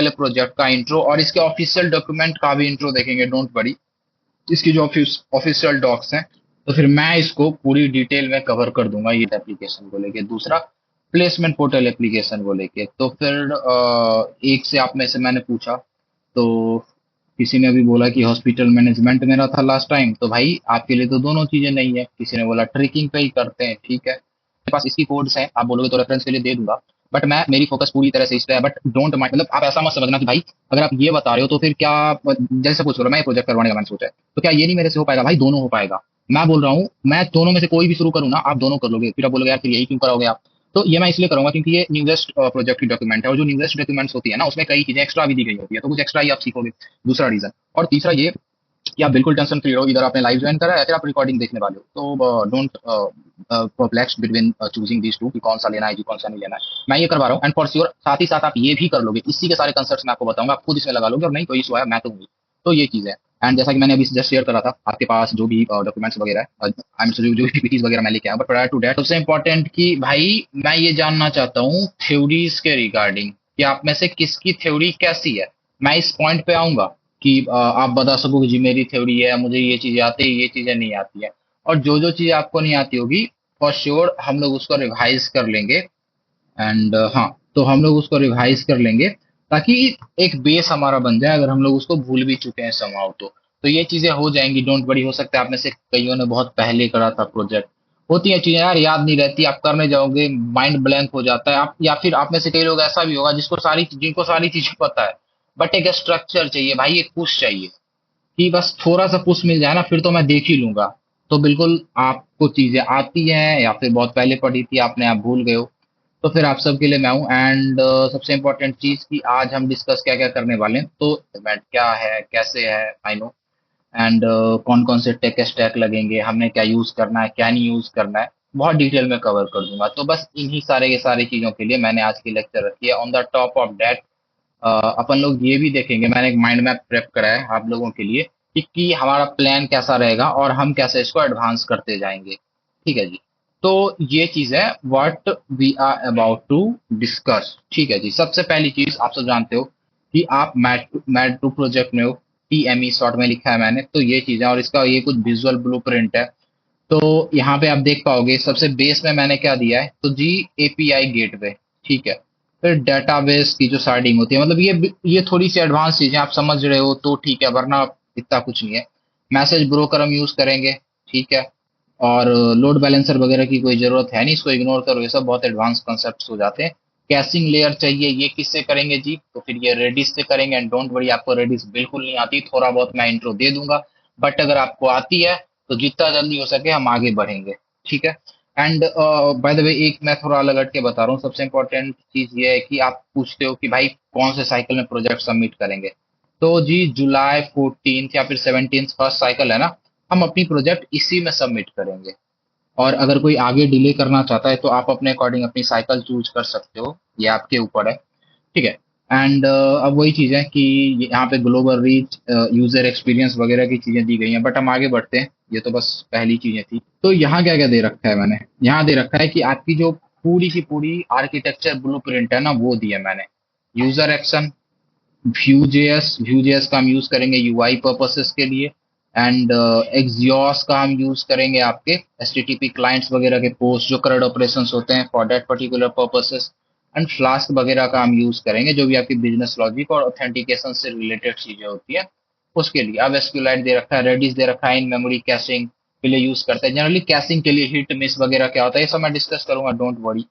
पहले प्रोजेक्ट का इंट्रो और इसके ऑफिशियल डॉक्यूमेंट का भी इंट्रो देखेंगे, डोंट वरी। इसकी जो ऑफिशियल डॉक्स हैं, तो फिर मैं इसको पूरी डिटेल में कवर कर दूंगा ये एप्लीकेशन को लेके। दूसरा, प्लेसमेंट पोर्टल एप्लीकेशन को लेके, तो फिर एक से आप में से मैंने पूछा, तो किसी ने भी बोला कि हॉस्पिटल मैनेजमेंट मेरा था लास्ट टाइम, तो भाई आपके लिए तो दोनों चीजें नहीं है। किसी ने बोला ट्रेकिंग पे ही करते हैं, ठीक है, मेरे पास इसकी कोड्स हैं, आप बोलोगे तो रेफरेंस के लिए दे दूंगा। बट मैं, मेरी फोकस पूरी तरह से इस पे है। बट डोंट माइंड, मतलब आप ऐसा मत समझना कि भाई अगर आप ये बता रहे हो तो फिर क्या, जैसे सपोज करो मैं ये प्रोजेक्ट करवाने का मैंने सोचा है, तो क्या ये नहीं मेरे से हो पाएगा? भाई दोनों हो पाएगा। मैं बोल रहा हूँ मैं दोनों में से कोई भी शुरू करूँ ना, आप दोनों कर लोगे। फिर आप बोलोगे यार फिर यही क्यों कराओगे आप? तो ये मैं इसलिए करूंगा क्योंकि ये न्यूजेस्ट प्रोजेक्ट की डॉक्यूमेंट है, और जो न्यूजेस्ट डॉक्यूमेंट्स होती है ना, उसमें कई चीजें एक्स्ट्रा भी दी गई होती है, तो कुछ एक्स्ट्रा ही आप सीखोगे। दूसरा रीजन। और तीसरा ये कि आप बिल्कुल टेंशन फ्री रहो, इधर आपने लाइव ज्वाइन करा है या फिर आप रिकॉर्डिंग देखने वाले हो, तो don't perplex between choosing these two कि कौन सा लेना है कि कौन सा नहीं लेना है। मैं ये करवा रहा हूँ, एंड फॉर श्योर साथ ही साथ आप ये भी कर लोगे। इसी के सारे कंसेप्ट मैं आपको बताऊंगा, आप खुद इसमें लगा लोगे, और नहीं कोई इशू है मैं तो हूँ। तो ये चीज है। एंड जैसा कि मैंने अभी जस्ट शेयर करा था, आपके पास जो भी डॉक्यूमेंट्स वगैरह है, आई एम सॉरी, जो भी पीपीटीज वगैरह मैं लेके आया, बट प्रायर टू दैट सबसे इंपॉर्टेंट कि भाई मैं ये जानना चाहता हूँ थ्योरीज के रिगार्डिंग कि आप में से किसकी थ्योरी कैसी है। मैं इस पॉइंट पे आऊंगा कि आप बता सको कि जी मेरी थ्योरी है, मुझे ये चीजें आती है, ये चीजें नहीं आती है। और जो जो चीजें आपको नहीं आती होगी, फॉर श्योर हम लोग उसको रिवाइज कर लेंगे। एंड हाँ, तो हम लोग उसको रिवाइज कर लेंगे ताकि एक बेस हमारा बन जाए, अगर हम लोग उसको भूल भी चुके हैं समहाउ तो ये चीजें हो जाएंगी, डोंट वरी। हो सकता है आप में से कईयों ने बहुत पहले करा था प्रोजेक्ट, होती है चीजें यार, याद नहीं रहती, आप करने जाओगे माइंड ब्लैंक हो जाता है आप, या फिर आप में से कई लोग ऐसा भी होगा जिनको सारी चीजें पता है, बट एक स्ट्रक्चर चाहिए भाई, एक पुश चाहिए कि बस थोड़ा सा पुश मिल जाए ना, फिर तो मैं देख ही लूंगा। तो बिल्कुल आपको चीजें आती हैं या फिर बहुत पहले पढ़ी थी आपने, आप भूल गए हो, तो फिर आप सबके लिए मैं हूँ। एंड सबसे इंपॉर्टेंट चीज कि आज हम डिस्कस क्या क्या करने वाले हैं, तो इवेंट क्या है, कैसे है, आई नो, एंड कौन कौन से टेक स्टैक लगेंगे, हमने क्या यूज करना है, क्या नहीं यूज करना है, बहुत डिटेल में कवर कर दूंगा। तो बस इन्हीं सारे के सारी चीजों के लिए मैंने आज की लेक्चर रखी है। On the top of that अपन लोग ये भी देखेंगे, मैंने एक माइंड मैप प्रेप करा है आप लोगों के लिए कि हमारा प्लान कैसा रहेगा और हम कैसे इसको एडवांस करते जाएंगे। ठीक है जी। तो ये चीज है what we are about to discuss. ठीक है जी। सबसे पहली चीज आप सब जानते हो कि आप मैट टू प्रोजेक्ट में हो, टीएमई शॉर्ट में लिखा है मैंने, तो ये चीज है, और इसका ये कुछ विजुअल ब्लूप्रिंट है। तो यहाँ पे आप देख पाओगे सबसे बेस में मैंने क्या दिया है, तो जी एपीआई गेटवे। ठीक है। फिर डेटाबेस की जो सार्डिंग होती है, मतलब ये थोड़ी सी एडवांस चीजें आप समझ रहे हो तो ठीक है, वरना इतना कुछ नहीं है। मैसेज ब्रोकर हम यूज करेंगे। ठीक है। और लोड बैलेंसर वगैरह की कोई जरूरत है नहीं, इसको इग्नोर करो, ये सब बहुत एडवांस कॉन्सेप्ट्स हो जाते हैं। कैशिंग लेयर चाहिए, ये किससे करेंगे जी, तो फिर ये रेडिस से करेंगे। एंड डोंट वरी, आपको रेडिस बिल्कुल नहीं आती, थोड़ा बहुत मैं इंट्रो दे दूंगा, बट अगर आपको आती है तो जितना जल्दी हो सके हम आगे बढ़ेंगे। ठीक है। एंड बाय द वे, एक मैं थोड़ा अलग हट के बता रहा हूँ, सबसे इंपॉर्टेंट चीज ये है कि आप पूछते हो कि भाई कौन से साइकिल में प्रोजेक्ट सबमिट करेंगे, तो जी जुलाई 14 या फिर 17 फर्स्ट साइकिल है ना, हम अपनी प्रोजेक्ट इसी में सबमिट करेंगे। और अगर कोई आगे डिले करना चाहता है तो आप अपने अकॉर्डिंग अपनी साइकिल चूज कर सकते हो, ये आपके ऊपर है। ठीक है। एंड अब वही चीज है कि यहाँ पे ग्लोबल रीच, यूजर एक्सपीरियंस वगैरह की चीजें दी गई हैं, बट हम आगे बढ़ते हैं। ये तो बस पहली चीजें थी। तो यहाँ क्या क्या दे रखा है मैंने, यहाँ दे रखा है कि आपकी जो पूरी की पूरी आर्किटेक्चर ब्लूप्रिंट है ना, वो दी है मैंने। यूजर एक्शन, व्यू जेएस का हम यूज करेंगे यूआई पर्पसेस के लिए। एंड एक्सियोस का हम यूज करेंगे आपके एचटीटीपी क्लाइंट्स वगैरह के पोस्ट जो करंट ऑपरेशंस होते हैं for that particular purposes. And flask वगैरह का हम यूज करेंगे जो भी आपकी बिजनेस लॉजिक और ऑथेंटिकेशन से रिलेटेड चीजें होती है उसके लिए। अब एसक्यूएलाइट दे रखा है, रेडिस दे रखा है, इन मेमोरी कैशिंग के लिए यूज करते हैं जनरली। कैशिंग के लिए हिट मिस वगैरह क्या होता है, ये सब मैं डिस्कस करूंगा, डोंट वरी।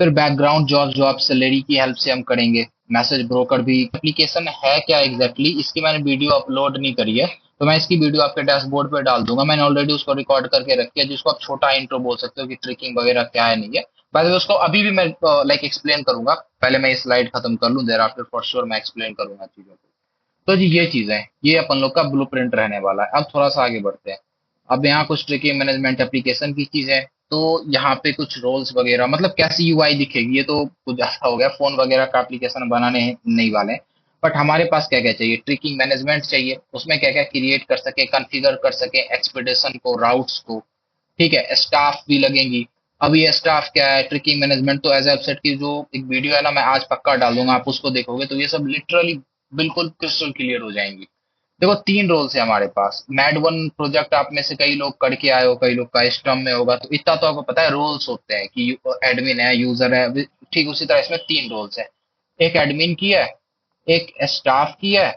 फिर बैकग्राउंड जॉब जो आप सैलरी की हेल्प से हम करेंगे। मैसेज ब्रोकर भी एप्लीकेशन है क्या एग्जैक्टली इसकी मैंने वीडियो अपलोड नहीं करी है, तो मैं इसकी वीडियो आपके डैशबोर्ड पे डाल दूंगा। मैंने ऑलरेडी उसको रिकॉर्ड करके रखी है, जिसको आप छोटा इंट्रो बोल सकते हो कि ट्रिकिंग वगैरह क्या है नहीं है। बाय द वे उसको अभी भी मैं लाइक एक्सप्लेन करूंगा, पहले मैं ये स्लाइड खत्म कर लूं, देयर आफ्टर फॉर श्योर मैं एक्सप्लेन करूंगा चीजों को। तो जी ये चीज है, ये अपन लोग का ब्लूप्रिंट रहने वाला है। अब थोड़ा सा आगे बढ़ते हैं। अब यहाँ कुछ ट्रैकिंग मैनेजमेंट एप्लीकेशन की चीज है, तो यहाँ पे कुछ रोल्स वगैरह, मतलब कैसी यूआई दिखेगी ये तो कुछ ज्यादा हो गया, फोन वगैरह का एप्लीकेशन बनाने नहीं वाले हैं। बट हमारे पास क्या क्या चाहिए, ट्रैकिंग मैनेजमेंट चाहिए, उसमें क्या क्या क्रिएट कर सके, कॉन्फ़िगर कर सके एक्सपेडिशन को, राउट्स को। ठीक है। स्टाफ भी लगेंगी, अब ये स्टाफ क्या है, ट्रिकिंग मैनेजमेंट, तो एज वेबसाइट की जो एक वीडियो है ना, मैं आज पक्का डाल दूंगा, आप उसको देखोगे तो ये सब लिटरली बिल्कुल क्रिस्टल क्लियर हो जाएंगी। देखो 3 रोल्स है हमारे पास। मैड वन प्रोजेक्ट आप में से कई लोग करके आए हो, कई लोग का स्क्रम में होगा, तो इतना तो आपको पता है रोल्स होते हैं कि एडमिन है, यूजर है। ठीक उसी तरह इसमें 3 रोल्स है। एक एडमिन की है, एक स्टाफ की है,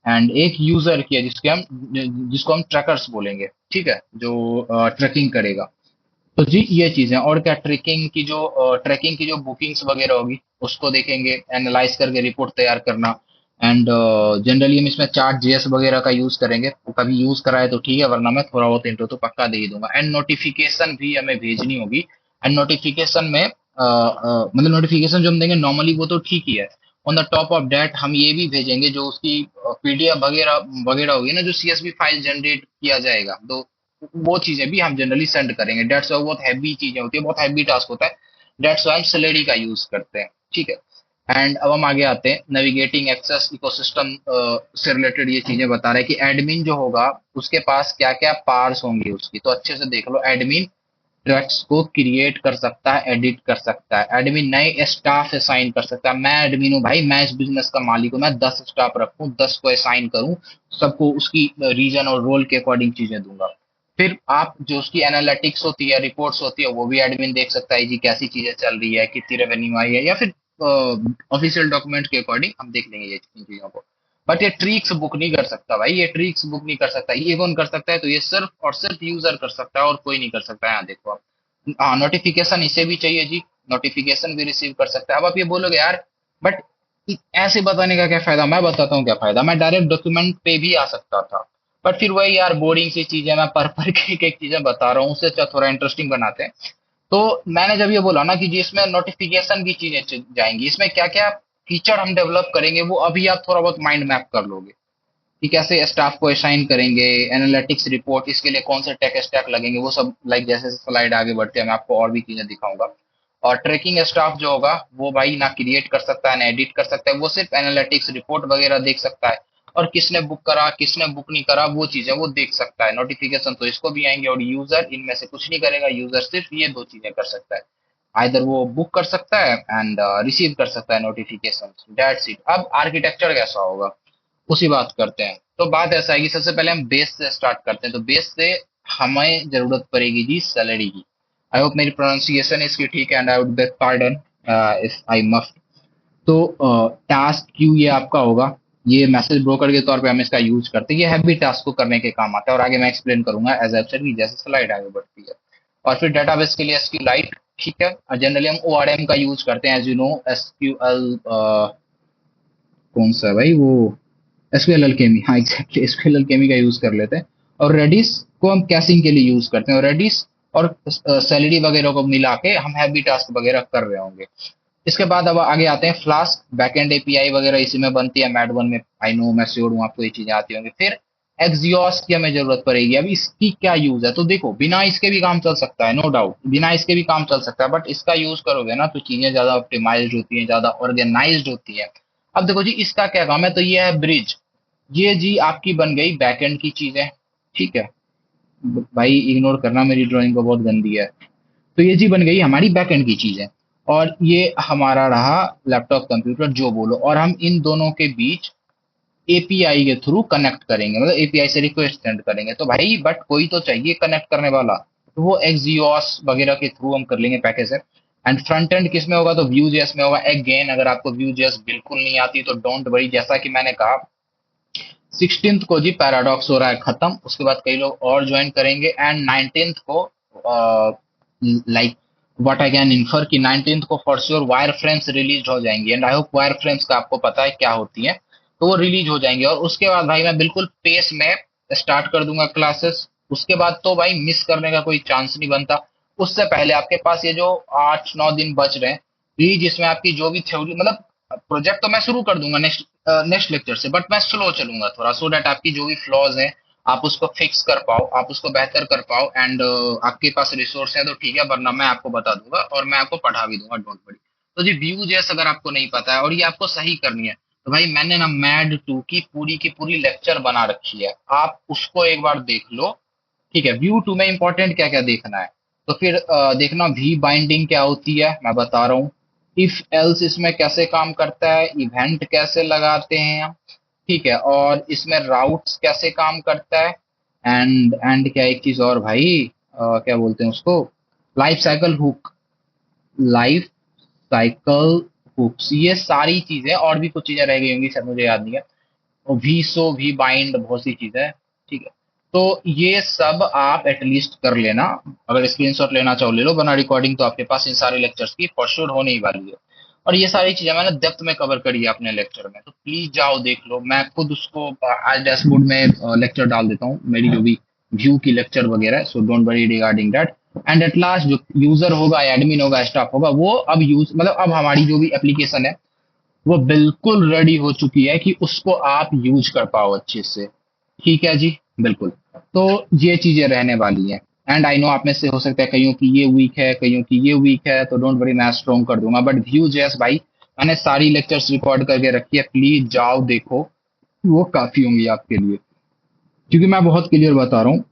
एंड एक यूजर की है, जिसको हम ट्रैकर्स बोलेंगे। ठीक है, जो ट्रैकिंग करेगा। तो जी ये चीजें, और क्या, ट्रैकिंग की जो बुकिंग्स वगैरह होगी उसको देखेंगे, एनालाइज करके रिपोर्ट तैयार करना। एंड जनरली हम इसमें चार्ट जेएस वगैरह का यूज करेंगे, कभी यूज कराए तो ठीक है, वरना मैं थोड़ा बहुत इंट्रो तो पक्का दे ही दूंगा। एंड नोटिफिकेशन भी हमें भेजनी होगी। एंड नोटिफिकेशन में मतलब नोटिफिकेशन जो हम देंगे नॉर्मली वो तो ठीक ही है। On the top of that हम ये भी भेजेंगे, जो उसकी पीडीएफ वगैरह वगैरह होगी ना, जो सीएसवी फाइल जनरेट किया जाएगा, तो वो चीजें भी हम जनरली सेंड करेंगे। डेट्स वाई बहुत हैवी चीजें होती है, बहुत हैवी टास्क होता है। डेट्स वाई हम सलेडी का यूज करते हैं। ठीक है। एंड अब हम आगे आते हैं, नेविगेटिंग एक्सेस इकोसिस्टम से रिलेटेड ये चीजें बता रहे हैं कि एडमिन जो होगा उसके पास क्या क्या पार्स होंगे उसकी, तो अच्छे से देख लो। एडमिन ट्रैक्स को क्रिएट कर सकता है, एडिट कर सकता है, एडमिन नए स्टाफ असाइन कर सकता है। मैं एडमिन हूँ भाई, मैं इस बिजनेस का मालिक हूँ, मैं 10 स्टाफ रखूँ, 10 को असाइन करूँ, सबको उसकी रीजन और रोल के अकॉर्डिंग चीजें दूंगा। फिर आप जो उसकी एनालिटिक्स होती है, रिपोर्ट्स होती है, वो भी एडमिन देख सकता है जी, कैसी चीजें चल रही है, कितनी रेवेन्यू आई है, या फिर ऑफिशियल डॉक्यूमेंट के अकॉर्डिंग हम देख लेंगे ये इन चीजों को। बट ये ट्रिक्स बुक नहीं कर सकता भाई, ये ट्रिक्स बुक नहीं कर सकता। ये कौन कर सकता है, तो ये सिर्फ और सिर्फ यूजर कर सकता है, और कोई नहीं कर सकता है। यहाँ देखो आप, हाँ नोटिफिकेशन इसे भी चाहिए जी, नोटिफिकेशन भी रिसीव कर सकता है। अब आप ये बोलोगे यार, बट ऐसे बताने का क्या फायदा। मैं बताता हूँ क्या फायदा। मैं डायरेक्ट डॉक्यूमेंट पे भी आ सकता था, बट फिर वही यार बोरिंग सी चीजें, मैं पर के एक चीजें बता रहा हूँ, उससे अच्छा थोड़ा इंटरेस्टिंग बनाते हैं। तो मैंने जब ये बोला ना कि जी इसमें नोटिफिकेशन की चीजें जाएंगी, इसमें क्या क्या फीचर हम डेवलप करेंगे, वो अभी आप थोड़ा बहुत माइंड मैप कर लोगे कि कैसे स्टाफ को असाइन करेंगे, एनालिटिक्स रिपोर्ट, इसके लिए कौन से टेक स्टैक लगेंगे, वो सब लाइक जैसे स्लाइड आगे बढ़ते हैं मैं आपको और भी चीजें दिखाऊंगा। और ट्रैकिंग स्टाफ जो होगा वो भाई ना क्रिएट कर सकता है ना एडिट कर सकता है, वो सिर्फ एनालिटिक्स रिपोर्ट वगैरह देख सकता है। और किसने बुक करा किसने बुक नहीं करा वो चीजें वो देख सकता है। नोटिफिकेशन तो इसको भी आएंगे, और यूजर इनमें से कुछ नहीं करेगा, यूजर सिर्फ ये 2 चीजें कर सकता है। आइदर वो बुक कर सकता है एंड रिसीव कर सकता है नोटिफिकेशन, दैट्स इट। अब आर्किटेक्चर कैसा होगा उसी बात करते हैं। तो बात ऐसा है कि सबसे पहले हम बेस से स्टार्ट करते हैं। तो बेस से हमें जरूरत पड़ेगी जी सैलरी की। आई होप मेरी प्रोनाउंसिएशन इसकी ठीक है, and I would beg pardon if I must. तो टास्क क्यू ये आपका होगा, ये मैसेज ब्रोकर के तौर पे हम इसका यूज करते हैं। ये हैवी टास्क को करने के काम आता है, और आगे मैं एक्सप्लेन करूंगा एज एफ सेड की जैसे स्लाइड आगे बढ़ती है। और फिर डेटाबेस के लिए एसक्यू लाइट, ठीक है। जनरली हम ओआरएम का यूज करते हैं, एज यू नो एसक्यूएल कौन सा है भाई वो, एसक्यूएल अल्केमी, हाँ एग्जैक्टली एसक्यूएल अल्केमी का यूज कर लेते हैं। और रेडिस को हम कैशिंग के लिए यूज करते हैं, और रेडिस और सैलरी वगैरह को मिला के हम हैवी टास्क वगैरह कर रहे होंगे। इसके बाद अब आगे आते हैं फ्लास्क, बैकएंड एपीआई वगैरह इसी में बनती है मैड वन में। आई नो, मैं श्योर हूँ आपको ये चीजें आती होंगी। फिर एक्सियोस की हमें जरूरत पड़ेगी। अब इसकी क्या यूज है, तो देखो बिना इसके भी काम चल सकता है, नो डाउट बिना इसके भी काम चल सकता है, बट इसका यूज करोगे ना तो चीजें ज्यादा ऑप्टिमाइज्ड होती हैं, ज्यादा ऑर्गेनाइज्ड होती है। अब देखो जी इसका क्या काम है, तो ये है ब्रिज। ये जी आपकी बन गई बैकएंड की चीजें, ठीक है। भाई इग्नोर करना, मेरी ड्राइंग को बहुत गंदी है। तो ये जी बन गई हमारी बैकएंड की चीजें, और ये हमारा रहा लैपटॉप कंप्यूटर जो बोलो। और हम इन दोनों के बीच एपीआई के थ्रू कनेक्ट करेंगे, मतलब एपीआई से रिक्वेस्ट सेंड करेंगे। तो भाई बट कोई तो चाहिए कनेक्ट करने वाला, तो वो एक्सियोस वगैरह के थ्रू हम कर लेंगे पैकेज से। एंड फ्रंट एंड किस में होगा, तो व्यू जेएस में होगा। अगेन अगर आपको व्यू जेएस बिल्कुल नहीं आती तो डोंट वरी, जैसा कि मैंने कहा 16th को जी पैराडॉक्स हो रहा है खत्म, उसके बाद कई लोग और ज्वाइन करेंगे। एंड 19th को like what I can infer कि 19th को for sure wire frames release हो जाएंगी। And I hope wire frames का आपको पता है क्या होती है, तो वो रिलीज हो जाएंगे। और उसके बाद भाई मैं बिल्कुल पेस में स्टार्ट कर दूंगा क्लासेस। उसके बाद तो भाई मिस करने का कोई चांस नहीं बनता। उससे पहले आपके पास ये जो 8-9 दिन बच रहे हैं, प्लीज इसमें आपकी जो भी थ्योरी, मतलब प्रोजेक्ट तो मैं शुरू कर दूंगा नेक्स्ट लेक्चर से, बट मैं स्लो चलूंगा थोड़ा, सो दैट आपकी जो भी फ्लॉज हैं आप उसको फिक्स कर पाओ, आप उसको बेहतर कर पाओ। एंड आपके पास रिसोर्स है तो ठीक है, वरना मैं आपको बता दूंगा और मैं आपको पढ़ा भी दूंगा, डोंट वरी। तो जी व्यू जैस अगर आपको नहीं पता है और ये आपको सही करनी है, तो भाई मैंने ना मैड 2 की पूरी लेक्चर बना रखी है, आप उसको एक बार देख लो। ठीक है, व्यू 2 में इंपॉर्टेंट क्या क्या देखना है। तो फिर देखना वी बाइंडिंग क्या होती है, मैं बता रहा हूँ। इफ एल्स इसमें कैसे काम करता है, इवेंट कैसे लगाते हैं हम, ठीक है, और इसमें राउट्स कैसे काम करता है, एंड क्या एक चीज और भाई, क्या बोलते हैं उसको, life cycle hook, life cycle hooks, ये सारी चीजें और भी कुछ चीजें रह गई होंगी शायद, मुझे याद नहीं है। और वी सो वी बाइंड, बहुत सी चीजें हैं, ठीक है। तो ये सब आप एटलीस्ट कर लेना, अगर स्क्रीनशॉट लेना चाहो ले लो, वरना रिकॉर्डिंग तो आपके पास इन सारे लेक्चर्स की फॉर श्योर होने ही वाली है। और ये सारी चीजें मैंने डेप्थ में कवर करी है अपने लेक्चर में, तो प्लीज जाओ देख लो। मैं खुद उसको आज डैशबोर्ड में लेक्चर डाल देता हूँ, मेरी जो भी व्यू की लेक्चर वगैरह है, so don't worry regarding that. And at last जो यूजर होगा, एडमिन होगा, स्टाफ होगा, वो अब यूज मतलब अब हमारी जो भी एप्लीकेशन है वो बिल्कुल रेडी हो चुकी है कि उसको आप यूज कर पाओ अच्छे से। ठीक है जी, बिल्कुल। तो ये चीजें रहने वाली हैं। एंड आई नो आप में से हो सकता है कईयों की ये वीक है, कईयों की ये वीक है, तो डोंट वरी, मैं स्ट्रॉन्ग कर दूंगा। बट व्यू जेस भाई, मैंने सारी लेक्चर्स रिकॉर्ड करके रखी है, प्लीज जाओ देखो, वो काफी होंगी आपके लिए। क्योंकि मैं बहुत क्लियर बता रहा हूँ,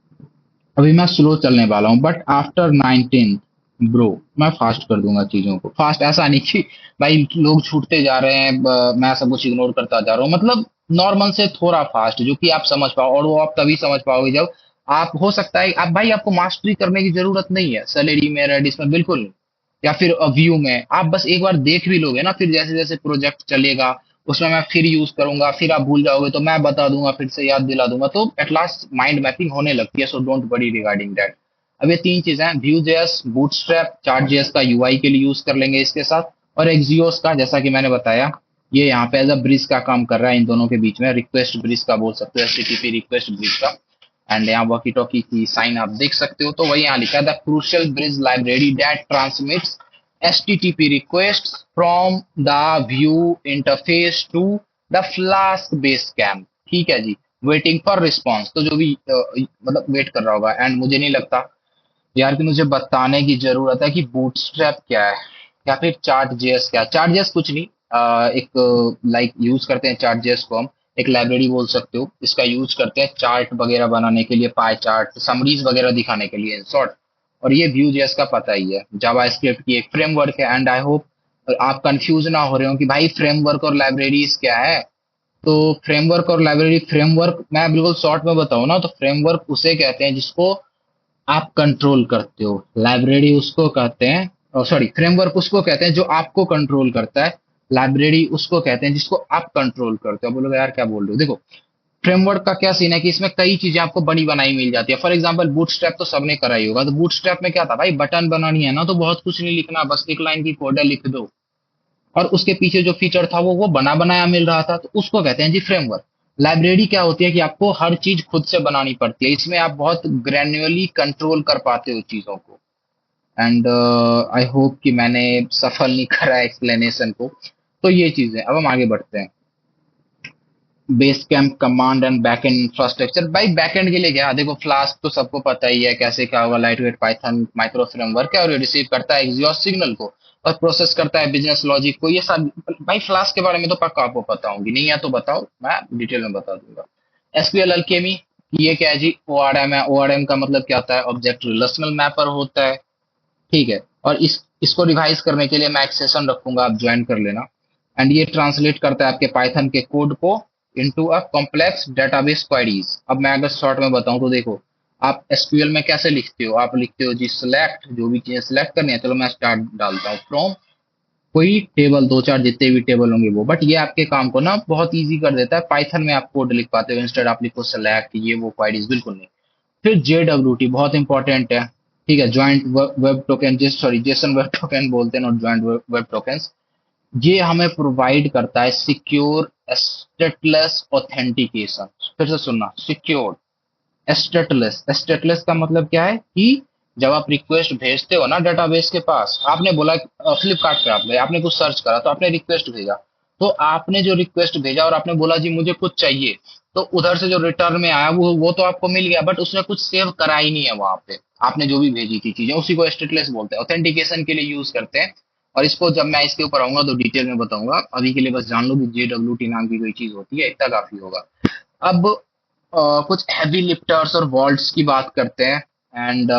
अभी मैं स्लो चलने वाला हूँ, बट आफ्टर 19 ब्रो मैं फास्ट कर दूंगा चीजों को। फास्ट ऐसा नहीं कि भाई लोग छूटते जा रहे हैं, मैं सब कुछ इग्नोर करता जा रहा हूँ, मतलब नॉर्मल से थोड़ा फास्ट, जो कि आप समझ पाओ। और वो आप तभी समझ पाओगे जब आप, हो सकता है आप भाई, आपको मास्टरी करने की जरूरत नहीं है सैलरी में, रेडिस में, बिल्कुल नहीं, या फिर व्यू में। आप बस एक बार देख भी लोगे ना, फिर जैसे जैसे प्रोजेक्ट चलेगा उसमें मैं फिर यूज करूंगा, फिर आप भूल जाओगे तो मैं बता दूंगा, फिर से याद दिला दूंगा, तो एट लास्ट माइंड मैपिंग होने लगती है। So don't worry regarding that. अब ये तीन चीजें हैं, Vue JS, bootstrap, chart JS का यूआई के लिए यूज कर लेंगे इसके साथ, और एक्सियोस का, जैसा कि मैंने बताया, ये यहाँ पे एज अ ब्रिज का काम कर रहा है इन दोनों के बीच में, रिक्वेस्ट ब्रिज का बोल सकते हो, एचटीटीपी रिक्वेस्ट ब्रिज का। एंड यहाँ वॉकी टॉकी की साइन आप देख सकते हो, तो वही यहाँ लिखा है, the crucial bridge library that transmits HTTP requests from the view interface to the Flask base camp। ठीक है जी, वेटिंग फॉर रिस्पॉन्स, तो जो भी मतलब वेट कर रहा होगा। एंड मुझे नहीं लगता यार कि मुझे बताने की जरूरत है कि बूटस्ट्रैप क्या है या फिर चार्ट जेएस क्या है। चार्ट जेएस कुछ नहीं, एक लाइक यूज करते हैं चार्ट जेएस को हम, एक लाइब्रेरी बोल सकते हो, इसका यूज करते हैं चार्ट वगैरह बनाने के लिए, पाई चार्ट, समरीज वगैरह दिखाने के लिए इन शॉर्ट। और ये व्यू जेएस का पता ही है, जावा स्क्रिप्ट की एक फ्रेमवर्क है। एंड आई होप आप कंफ्यूज ना हो रहे हो कि भाई फ्रेमवर्क और लाइब्रेरीज क्या है। तो फ्रेमवर्क और लाइब्रेरी, फ्रेमवर्क मैं बिल्कुल शॉर्ट में बताऊं ना, तो फ्रेमवर्क उसे कहते हैं जिसको आप कंट्रोल करते हो, लाइब्रेरी उसको कहते हैं, सॉरी, फ्रेमवर्क उसको कहते हैं जो आपको कंट्रोल करता है, लाइब्रेरी उसको कहते हैं जिसको आप कंट्रोल करते हो। बोलोगे यार क्या बोल रहे हो, देखो फ्रेमवर्क का क्या सीन है कि इसमें कई चीजें आपको बनी बनाई मिल जाती है। फॉर एग्जांपल बूटस्ट्रैप तो सबने करा ही होगा, तो बूटस्ट्रैप में क्या था भाई, बटन बनानी है ना, तो बहुत कुछ नहीं लिखना, बस एक लाइन की कोड है, लिख दो, और उसके पीछे जो फीचर था वो बना बनाया मिल रहा था, तो उसको कहते हैं जी फ्रेमवर्क। लाइब्रेरी क्या होती है कि आपको हर चीज खुद से बनानी पड़ती है, इसमें आप बहुत ग्रेन्युअली कंट्रोल कर पाते हो चीजों को। एंड आई होप कि मैंने सफल नहीं करा एक्सप्लेनेशन को। तो ये चीजें, अब हम आगे बढ़ते हैं। Base camp, command and backend infrastructure, भाई बैकएंड के लिए क्या, देखो फ्लास्क तो सबको पता ही है कैसे क्या होगा, light weight Python micro framework है, और ये रिसीव करता है एक्सियोस सिग्नल को और प्रोसेस करता है बिजनेस लॉजिक को, ये सब। भाई फ्लास्क के बारे में तो पक्का आपको पता होंगी, नहीं है तो बताओ, मैं डिटेल में बता दूंगा। एसक्यूएल अल्केमी, ये क्या है जी, ओआरएम है। ओआरएम का मतलब क्या होता है, ऑब्जेक्ट रिलेशनल मैपर होता है, ठीक है। और इसको रिवाइज करने के लिए मैं एक सेशन रखूंगा, आप ज्वाइन कर लेना। एंड ये ट्रांसलेट करता है आपके पाइथन के कोड को into a complex database queries. अब मैं अगर शॉर्ट में बताऊं तो देखो, आप एसक्यूएल में कैसे लिखते हो, आप लिखते हो जी सिलेक्ट, जो भी चीजें सिलेक्ट करनी है, चलो मैं स्टार्ट डालता हूँ फ्रॉम कोई टेबल, दो चार जितने भी टेबल होंगे वो, बट ये आपके काम को ना बहुत इजी कर देता है। पाइथन में आप कोड लिख पाते हो, इंस्टेड आप लिखो सेलेक्ट ये वो क्वेरीज, बिल्कुल नहीं। फिर JWT बहुत इंपॉर्टेंट है, ठीक है, joint web token, sorry Jason web token बोलते हैं, नॉट ज्वाइंट वेब टोकन्स। ये हमें प्रोवाइड करता है सिक्योर स्टेटलेस ऑथेंटिकेशन। फिर से सुनना, सिक्योर स्टेटलेस। स्टेटलेस का मतलब क्या है कि जब आप रिक्वेस्ट भेजते हो ना डेटाबेस के पास, आपने बोला फ्लिपकार्ट पे आप गए, आपने कुछ सर्च करा, तो आपने रिक्वेस्ट भेजा, तो आपने जो रिक्वेस्ट भेजा और आपने बोला जी मुझे कुछ चाहिए, तो उधर से जो रिटर्न में आया वो तो आपको मिल गया, बट उसने कुछ सेव करा ही नहीं है वहां पे, आपने जो भी भेजी थी चीजें, उसी को स्टेटलेस बोलते हैं, ऑथेंटिकेशन के लिए यूज करते हैं। और इसको जब मैं इसके ऊपर आऊंगा तो डिटेल में बताऊंगा, अभी के लिए बस जान लो कि JWT नाम की कोई चीज होती है, इतना काफी होगा। अब कुछ हैवी लिफ्टर्स और वॉल्ट्स की बात करते हैं। एंड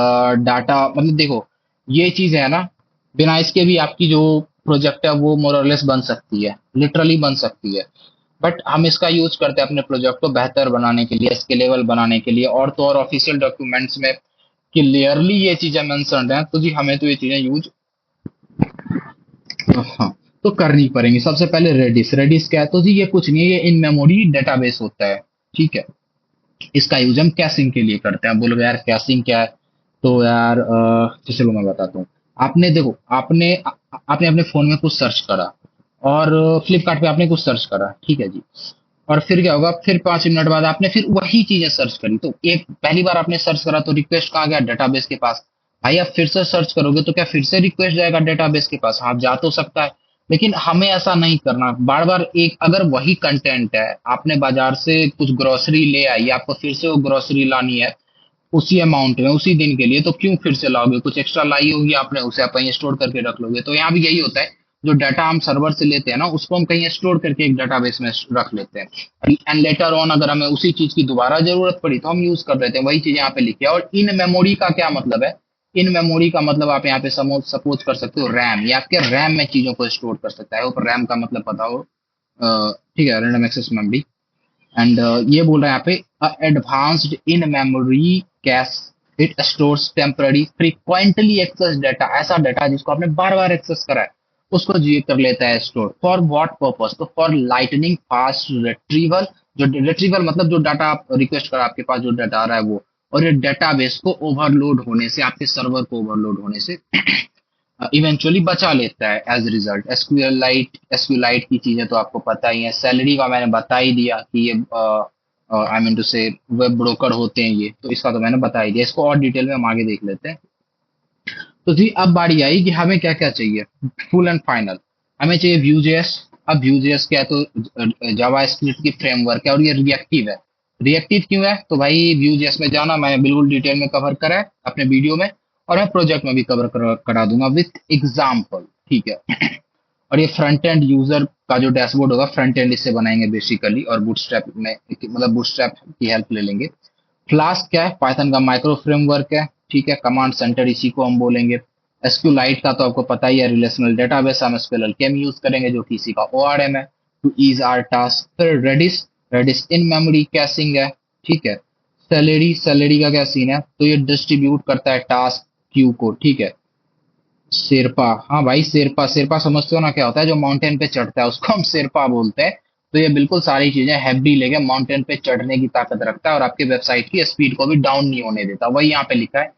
डाटा मतलब देखो, ये चीज है ना, बिना इसके भी आपकी जो प्रोजेक्ट है वो मोर और लेस बन सकती है, लिटरली बन सकती है। बट हम इसका यूज करते हैं अपने प्रोजेक्ट को बेहतर बनाने के लिए, स्केलेबल बनाने के लिए, और तो और ऑफिशियल डॉक्यूमेंट्स में क्लियरली ये चीजें मेंशन्ड हैं, तो जी हमें तो ये चीजें यूज, हाँ, तो करनी पड़ेंगी। सबसे पहले रेडिस, रेडिस क्या है, तो जी ये कुछ नहीं है, ये इन मेमोरी डेटाबेस होता है, ठीक है। इसका यूज हम कैशिंग के लिए करते हैं। आप बोलोगे यार कैशिंग क्या है, तो यार तो चलो मैं बताता हूँ। आपने देखो, आपने अपने फोन में कुछ सर्च करा, और फ्लिपकार्ट पे आपने कुछ सर्च करा, ठीक है जी। और फिर क्या होगा, फिर 5 मिनट बाद आपने फिर वही चीजें सर्च करी, तो एक पहली बार आपने सर्च करा तो रिक्वेस्ट कहाँ गया, डेटाबेस के पास। भाई आप फिर से सर्च करोगे तो क्या फिर से रिक्वेस्ट जाएगा डेटाबेस के पास? हाँ जा तो सकता है, लेकिन हमें ऐसा नहीं करना बार बार। एक अगर वही कंटेंट है, आपने बाजार से कुछ ग्रोसरी ले आई, आपको फिर से वो ग्रोसरी लानी है उसी अमाउंट में उसी दिन के लिए, तो क्यों फिर से लाओगे? कुछ एक्स्ट्रा लाई होगी आपने, उसे आप कहीं स्टोर करके रख लोगे। तो यहाँ भी यही होता है, जो डाटा हम सर्वर से लेते हैं ना, उसको हम कहीं स्टोर करके एक डाटाबेस में रख लेते हैं, एंड लेटर ऑन अगर हमें उसी चीज की दोबारा जरूरत पड़ी तो हम यूज कर लेते हैं। वही चीज यहाँ पे लिखी है। और इन मेमोरी का क्या मतलब है? इन मेमोरी का मतलब आप यहाँ पे सपोज कर सकते हो रैम, या आपके रैम में चीजों को स्टोर कर सकता है। ऊपर रैम का मतलब पता हो, ठीक है, रैंडम एक्सेस मेमोरी। एंड ये बोल रहा है यहाँ पे advanced in memory cache, it stores temporary frequently access data, ऐसा डाटा जिसको आपने बार बार एक्सेस करा है उसको जी कर लेता है स्टोर। For what purpose? तो फॉर लाइटनिंग फास्ट रिट्रीवल, जो रिट्रीवल मतलब जो डाटा आप रिक्वेस्ट करा, आपके पास जो डाटा आ रहा है वो, और ये डेटाबेस को ओवरलोड होने से, आपके सर्वर को ओवरलोड होने से इवेंचुअली बचा लेता है एज रिजल्ट। एसक्यूलाइट की चीजें तो आपको पता ही है। सैलरी का मैंने बता ही दिया कि ये आई मीन टू से वेब ब्रोकर होते हैं ये, तो इसका तो मैंने बता ही दिया। इसको और डिटेल में हम आगे देख लेते हैं। तो जी अब बारी आई कि हमें क्या क्या चाहिए, फुल एंड फाइनल। हमें चाहिए Vue.js। अब Vue.js क्या है, तो जावा स्क्रिप्ट की फ्रेमवर्क है, और ये रिएक्टिव है। रिएक्टिव क्यों है? तो भाई Vue.js में जाना, मैंने बिल्कुल डिटेल में कवर करा है अपने वीडियो में, और मैं प्रोजेक्ट में भी करा दूंगा विथ एग्जाम्पल, ठीक है। और ये फ्रंट एंड यूजर का जो डैशबोर्ड होगा, फ्रंट एंड इससे बनाएंगे बेसिकली, और बूटस्ट्रैप में मतलब बूटस्ट्रैप की हेल्प ले लेंगे। फ्लास्क क्या है? पाइथन का माइक्रो फ्रेमवर्क है, ठीक है। कमांड सेंटर इसी को हम बोलेंगे। एसक्यूलाइट का तो आपको पता ही है, रिलेशनल डेटाबेस। हम एसक्यूएल केम यूज करेंगे जो कि इसी का ओआरएम है, टू ईज आर टास्क। फिर Redis, Redis in memory caching है, ठीक है। सैलरी, सैलरी का क्या सीन है, तो ये डिस्ट्रीब्यूट करता है टास्क क्यू को, ठीक है। शेरपा, हाँ भाई शेरपा, शेरपा समझते हो ना क्या होता है? जो माउंटेन पे चढ़ता है उसको हम शेरपा बोलते हैं। तो ये बिल्कुल सारी चीजें हैवी लेके माउंटेन पे चढ़ने की ताकत रखता है, और आपके वेबसाइट की स्पीड को भी डाउन नहीं होने देता। वही यहाँ पे लिखा है,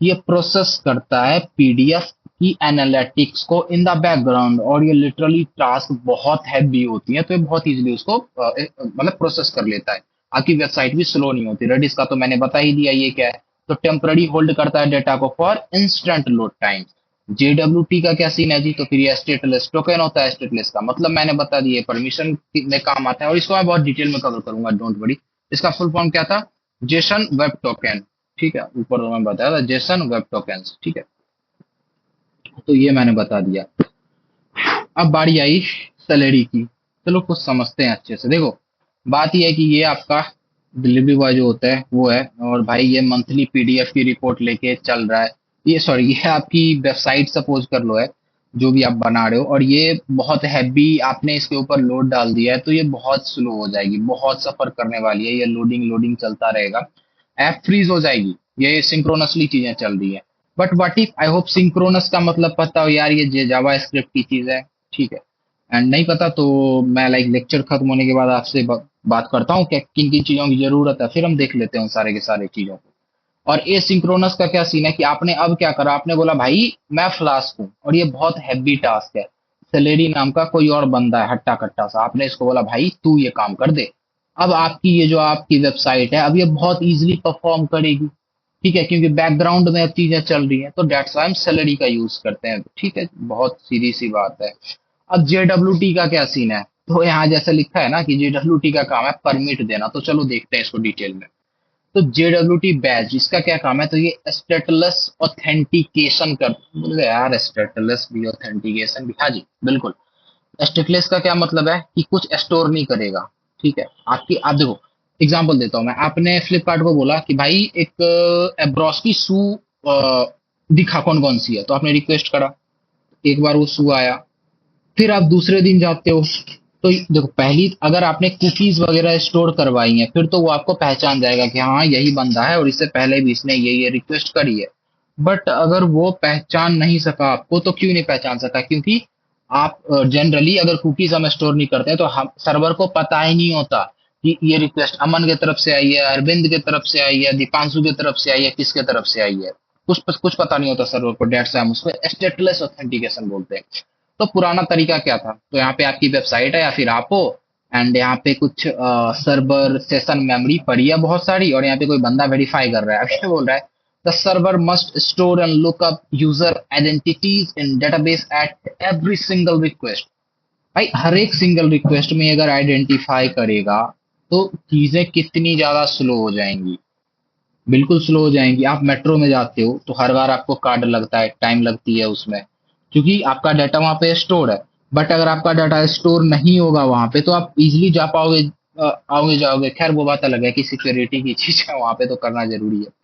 ये प्रोसेस करता है पीडीएफ की एनालिटिक्स को इन द बैकग्राउंड, और ये लिटरली टास्क बहुत हैवी होती है, तो ये बहुत इजीली उसको मतलब प्रोसेस कर लेता है। आपकी वेबसाइट भी स्लो नहीं होती। रेडिस का तो मैंने बता ही दिया ये क्या है, तो टेम्पररी होल्ड करता है डेटा को for instant load time. JWT का क्या सीन है जी, तो फिर ये स्टेटलेस टोकन होता है। स्टेटलेस का मतलब मैंने बता दिया, परमिशन में काम आता है, और इसको मैं बहुत डिटेल में कवर करूंगा, डोंट वरी। इसका फुल फॉर्म क्या था? जेसन वेब टोकन, ठीक है। ऊपर तो मैं बताया था जेसन वेब टोकन, ठीक है। तो ये मैंने बता दिया। अब बारी आई सैलरी की। चलो कुछ समझते हैं अच्छे से। देखो बात यह है कि ये आपका डिलीवरी बॉय जो होता है वो है, और भाई ये मंथली पीडीएफ की रिपोर्ट लेके चल रहा है। ये सॉरी, ये आपकी वेबसाइट सपोज कर लो है, जो भी आप बना रहे हो, और ये बहुत हैवी आपने इसके ऊपर लोड डाल दिया है, तो ये बहुत स्लो हो जाएगी, बहुत सफर करने वाली है। ये लोडिंग लोडिंग चलता रहेगा, ऐप फ्रीज हो जाएगी। ये सिंक्रोनसली चीजें चल रही है। But what if, I hope synchronous का मतलब पता हो यार, ये जावा स्क्रिप्ट की चीज है, ठीक है। एंड नहीं पता तो मैं लाइक लेक्चर खत्म होने के बाद आपसे बात करता हूँ कि किन किन चीजों की जरूरत है, फिर हम देख लेते हैं उन सारे के सारे चीजों को। और ए सिंक्रोनस का क्या सीन है कि आपने अब क्या करा, आपने बोला भाई मैं फ्लास्क हूँ और ये बहुत हैवी टास्क है, सलेरी नाम का कोई और बंदा है हट्टा कट्टा सा, आपने इसको बोला भाई तू ये काम कर दे। अब आपकी ये जो आपकी वेबसाइट है, अब ये बहुत इजीली परफॉर्म करेगी, ठीक है, क्योंकि बैकग्राउंड में अब चीजें चल रही हैं, तो डेट्स वाई हम सैलरी का यूज करते हैं, ठीक है। बहुत सीधी सी बात है। अब JWT का क्या सीन है, तो यहाँ जैसे लिखा है ना कि JWT का काम है परमिट देना, तो चलो देखते हैं इसको डिटेल में। तो JWT बैच इसका क्या काम है, तो ये स्टेटलेस ऑथेंटिकेशन कर, बोले यार स्टेटलेस भी ऑथेंटिकेशन भी, हाँ जी बिल्कुल। स्टेटलेस का क्या मतलब है कि कुछ स्टोर नहीं करेगा, ठीक है। आपकी आप देखो, एग्जाम्पल देता हूँ मैं, आपने फ्लिपकार्ट को बोला कि भाई एक एब्रॉस की शू दिखा कौन कौन सी है, तो आपने रिक्वेस्ट करा, एक बार वो शू आया, फिर आप दूसरे दिन जाते हो, तो देखो पहली अगर आपने कुकीज वगैरह स्टोर करवाई हैं फिर तो वो आपको पहचान जाएगा कि हाँ यही बंदा है और इससे पहले भी इसने ये रिक्वेस्ट करी है। बट अगर वो पहचान नहीं सका आपको, तो क्यों नहीं पहचान सका, क्योंकि आप जनरली अगर कुकीज हम स्टोर नहीं करते हैं तो हम सर्वर को पता ही नहीं होता कि ये रिक्वेस्ट अमन की तरफ से आई है, अरविंद की तरफ से आई है, दीपांशु की तरफ से आई है, किसके तरफ से आई है, कुछ पता नहीं होता सर्वर को। डेट्स हम उसको स्टेटलेस ऑथेंटिकेशन बोलते हैं। तो पुराना तरीका क्या था, तो यहाँ पे आपकी वेबसाइट है या फिर आप हो, एंड यहाँ पे कुछ सर्वर सेशन मेमोरी पड़ी है बहुत सारी, और यहाँ पे कोई बंदा वेरीफाई कर रहा है, अब क्या बोल रहा है, the server must store and look up user identities in database at every single request. भाई हर एक सिंगल रिक्वेस्ट में अगर आइडेंटिफाई करेगा तो चीजें कितनी ज्यादा स्लो हो जाएंगी, बिल्कुल स्लो हो जाएंगी। आप मेट्रो में जाते हो तो हर बार आपको कार्ड लगता है, टाइम लगती है उसमें, क्योंकि आपका डाटा वहां पे स्टोर है। बट अगर आपका डाटा स्टोर नहीं होगा वहां पे तो आप इजिली जा पाओगे, आओगे जाओगे। खैर वो बात अलग है कि सिक्योरिटी की चीज है, वहां पे तो करना जरूरी है।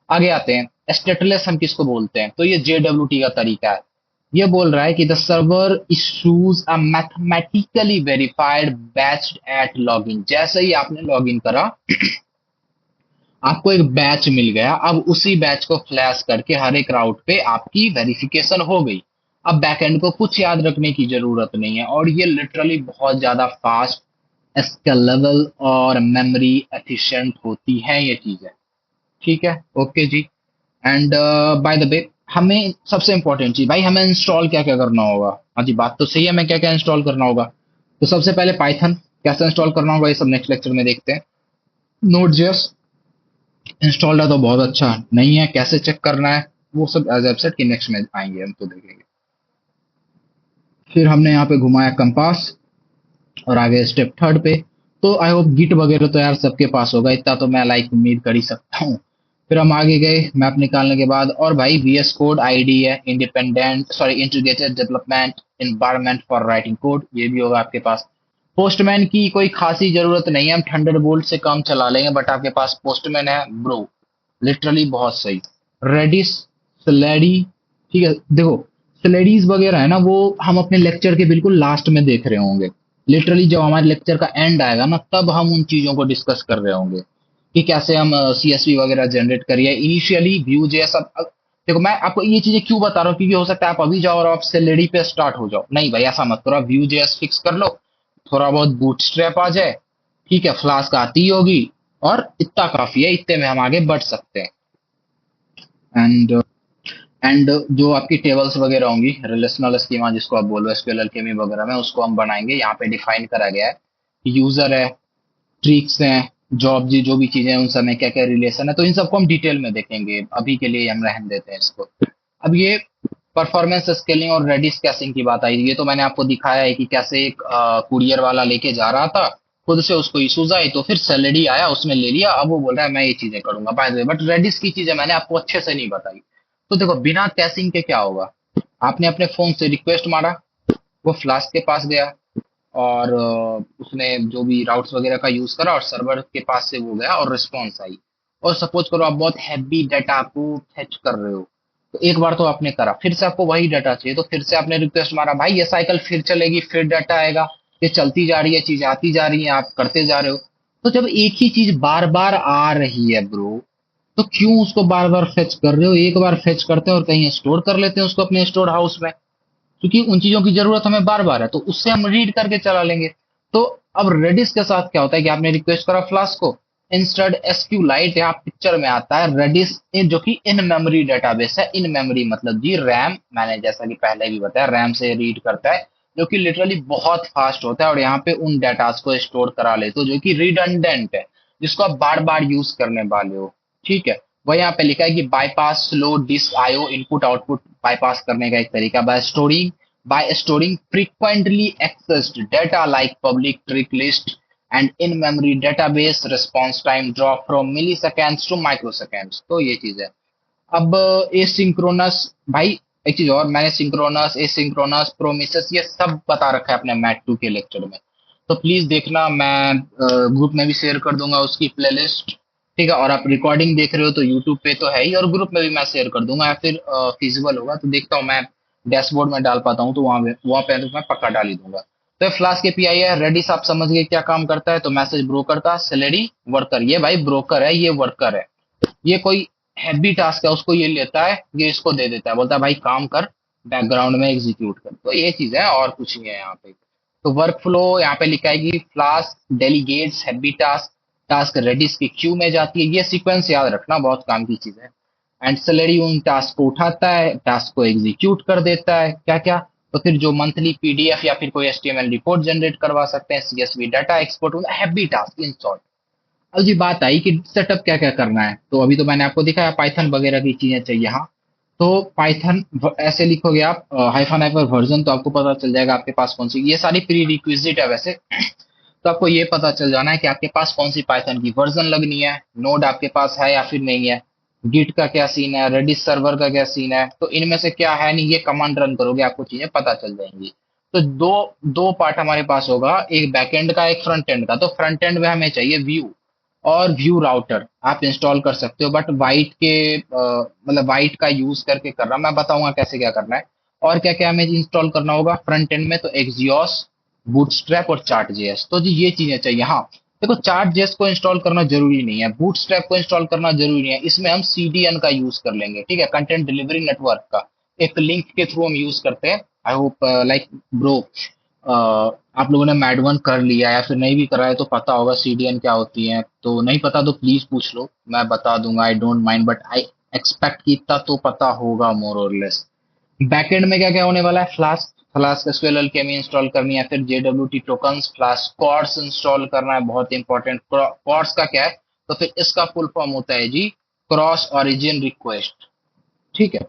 आगे आते हैं स्टेटलेस हम किसको बोलते हैं, तो ये JWT का तरीका है। ये बोल रहा है कि the server issues a mathematically verified batch at login. जैसे ही आपने लॉगिन करा आपको एक बैच मिल गया, अब उसी बैच को फ्लैश करके हर एक राउट पे आपकी वेरिफिकेशन हो गई। अब बैकएंड को कुछ याद रखने की जरूरत नहीं है, और ये लिटरली बहुत ज्यादा फास्ट, स्केलेबल और मेमोरी एफिशिएंट होती है ये चीजें। ठीक है, ओके जी। एंड बाय द वे, हमें सबसे इंपॉर्टेंट चीज भाई, हमें इंस्टॉल क्या क्या करना होगा। हाँ जी, बात तो सही है, हमें क्या क्या इंस्टॉल करना होगा। तो सबसे पहले पाइथन कैसे इंस्टॉल करना होगा, ये सब नेक्स्ट लेक्चर में देखते हैं। नोड जेएस इंस्टॉल्ड है तो बहुत अच्छा, नहीं है कैसे चेक करना है, वो सब एज वेबसाइट के नेक्स्ट में आएंगे, हम तो देखेंगे। फिर हमने यहाँ पे घुमाया कंपास, और आगे स्टेप थर्ड पे। तो आई होप गिट वगैरह तो यार सबके पास होगा, इतना तो मैं लाइक उम्मीद कर ही सकता हूँ। फिर हम आगे गए मैप निकालने के बाद, और भाई VS कोड आईडी है, independent sorry integrated development environment for writing code, ये भी होगा आपके पास। पोस्टमैन की कोई खासी जरूरत नहीं है, हम थंडरबोल्ट से काम चला लेंगे, बट आपके पास पोस्टमैन है ब्रो, लिटरली बहुत सही। रेडिस, स्लेडी, ठीक है। देखो स्लेडीज वगैरह है ना, वो हम अपने लेक्चर के बिल्कुल लास्ट में देख रहे होंगे। लिटरली जब हमारे लेक्चर का एंड आएगा ना, तब हम उन चीजों को डिस्कस कर रहे होंगे कि कैसे हम CSV वगैरह जनरेट करिए इनिशियली व्यू जैसा। देखो मैं आपको ये चीजें क्यों बता रहा हूँ, क्योंकि हो सकता है आप अभी जाओ और आप सेलेडी पे स्टार्ट हो जाओ, नहीं भाई ऐसा मत करो, व्यू जेएस फिक्स कर लो, थोड़ा बहुत बूटस्ट्रैप आ जाए, ठीक है, फ्लास्क आती होगी, और इतना काफी है, इतने में हम आगे बढ़ सकते हैं। एंड जो आपकी टेबल्स वगैरह होंगी, रिलेशनल स्कीमा जिसको आप बोलो, SQL अल्केमी वगैरह में, उसको हम बनाएंगे। यहाँ पे डिफाइन करा गया है, यूजर है, ट्रिक्स हैं, जॉब जी जो भी चीजें हैं उन सब में क्या क्या रिलेशन है, तो इन सबको हम डिटेल में देखेंगे, अभी के लिए हम रहने देते हैं इसको। अब ये परफॉर्मेंस स्केलिंग और रेडिस कैसिंग की बात आई, ये तो मैंने आपको दिखाया है कि कैसे एक कुरियर वाला लेके जा रहा था, खुद से उसको इशूज आई तो फिर सैलरी आया उसमें ले लिया, अब वो बोल रहा है मैं ये चीजें करूंगा by the way. But Redis की चीजें मैंने आपको अच्छे से नहीं बताई। तो देखो बिना कैसिंग के क्या होगा, आपने अपने फोन से रिक्वेस्ट मारा, वो फ्लास्क के पास गया, और उसने जो भी राउट्स वगैरह का यूज करा, और सर्वर के पास से वो गया और रिस्पॉन्स आई। और सपोज करो आप बहुत हैवी डाटा को फेच कर रहे हो, तो एक बार तो आपने करा, फिर से आपको वही डाटा चाहिए, तो फिर से आपने रिक्वेस्ट मारा, भाई ये साइकिल फिर चलेगी, फिर डाटा आएगा, ये चलती जा रही है, चीज आती जा रही है, आप करते जा रहे हो। तो जब एक ही चीज बार बार आ रही है ब्रो, तो क्यों उसको बार बार फेच कर रहे हो, एक बार फेच करते हैं और कहीं स्टोर कर लेते हैं उसको अपने स्टोर हाउस में, क्योंकि उन चीजों की जरूरत हमें बार बार है, तो उससे हम रीड करके चला लेंगे। तो अब रेडिस के साथ क्या होता है कि आपने रिक्वेस्ट करा फ्लास्क को, इंस्टेड SQLite यहाँ पिक्चर में आता है, रेडिस जो कि इन मेमोरी डेटाबेस है। इन मेमोरी मतलब जी रैम, मैंने जैसा कि पहले भी बताया रैम से रीड करता है, जो कि लिटरली बहुत फास्ट होता है, और यहाँ पे उन डेटास को स्टोर करा ले, तो जो कि रिडंडेंट है, जिसको आप बार बार यूज करने वाले हो। ठीक है, वह यहाँ पे लिखा है कि bypass slow disk IO input output bypass करने का एक तरीका, by storing frequently accessed data like public trick list and in-memory database, response time drop from milliseconds to microseconds। तो ये चीज है। अब एसिंक्रोनस, भाई एक चीज और, मैंने सिंक्रोनस, एसिंक्रोनस, प्रोमिसेस ये सब बता रखा है अपने मैट 2 के लेक्चर में। तो प्लीज देखना, मैं ग्रुप में भी शेयर कर दूंगा उसकी प्लेलिस्ट। ठीक है, और आप रिकॉर्डिंग देख रहे हो तो यूट्यूब पे तो है ही, और ग्रुप में भी मैं शेयर कर दूंगा, या फिर फिजिबल होगा तो देखता हूँ मैं डैशबोर्ड में डाल पाता हूँ तो वहां पे तो मैं पक्का डाल ही दूंगा। तो फ्लास्क एपीआई है, रेडिस आप समझ गए क्या काम करता है, तो मैसेज ब्रोकर का सैलरी वर्कर, ये भाई ब्रोकर है, ये वर्कर है, ये कोई हैवी टास्क है उसको ये लेता है, ये इसको दे देता है, बोलता है भाई काम कर, बैकग्राउंड में एग्जीक्यूट कर, तो ये चीज है और कुछ नहीं है यहाँ पे। तो वर्क फ्लो यहाँ पे लिखाएगी, Flask delegates heavy task, task Redis की क्यू में जाती है, ये सीक्वेंस याद रखना, बहुत काम की चीज है। एंड सैलरी उन टास्क को उठाता है, टास्क को एग्जीक्यूट कर देता है, क्या क्या, तो फिर जो मंथली पीडीएफ या फिर कोई एचटीएमएल रिपोर्ट जनरेट करवा सकते हैं, CSV data export, heavy task in short. अब जी बात आई कि सेटअप क्या क्या करना है, तो अभी तो मैंने आपको दिखाया पाइथन वगैरह की चीजें चाहिए। हाँ, तो पाइथन ऐसे लिखोगे आप हाइफन हाइफर वर्जन, तो आपको पता चल जाएगा आपके पास कौन सी, ये सारी प्री रिक्विजिट है वैसे। तो आपको ये पता चल जाना है कि आपके पास कौन सी पाइथन की वर्जन लगनी है, नोड आपके पास है या फिर नहीं है, गिट का क्या सीन है, रेडिस सर्वर का क्या सीन है, तो इनमें से क्या है नहीं, ये कमांड रन करोगे आपको चीजें पता चल जाएंगी। तो दो दो पार्ट हमारे पास होगा, एक बैकएंड का एक फ्रंट एंड का। तो फ्रंट एंड में हमें चाहिए व्यू, और व्यू राउटर आप इंस्टॉल कर सकते हो, बट वाइट के मतलब वाइट का यूज करके कर रहा, मैं बताऊंगा कैसे क्या करना है। और क्या क्या हमें इंस्टॉल करना होगा फ्रंट एंड में, तो एक्सियोस, बूटस्ट्रैप और चार्ट जेएस, तो जी ये चीजें चाहिए। हाँ, देखो चार्ट जेएस को इंस्टॉल करना जरूरी नहीं है, बूटस्ट्रैप को इंस्टॉल करना जरूरी नहीं है, इसमें हम सीडीएन का यूज कर लेंगे, ठीक है, कंटेंट डिलीवरी नेटवर्क का एक लिंक के थ्रू हम यूज करते हैं। आई होप लाइक ब्रो आप लोगों ने मैड वन कर लिया या फिर नहीं भी करा है तो पता होगा सीडीएन क्या होती है, तो नहीं पता तो प्लीज पूछ लो, मैं बता दूंगा, I don't mind, but I expect कि इतना तो पता होगा मोर और लेस। बैकएंड में क्या क्या होने वाला है, Flask, Flask SQLAlchemy install करनी है, फिर JWT tokens, Flask CORS install करना है, बहुत इंपॉर्टेंट। कॉर्ड्स का क्या है, तो फिर इसका फुल फॉर्म होता है जी क्रॉस ओरिजिन रिक्वेस्ट, ठीक है।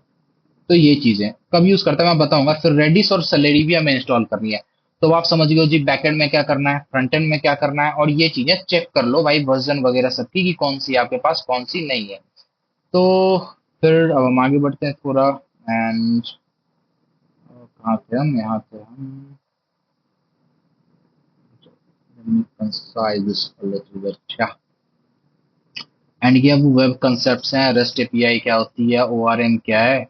तो ये चीजें कब यूज करता है मैं बताऊंगा। फिर रेडिस और सैलरी भी हमें इंस्टॉल करनी है, तो आप समझ गए जी बैकएंड में क्या करना है, फ्रंट एंड में क्या करना है, और ये चीजें चेक कर लो भाई वर्जन वगैरह सबकी कि कौन सी आपके पास कौन सी नहीं है। तो फिर अब हम आगे बढ़ते हैं थोड़ा, एंड कहाँ थे हम, यहाँ थे हम, concise this a little bit, yeah. And ये अब वेब कंसेप्ट हैं, रेस्ट एपीआई क्या होती है, ओआरएम क्या है,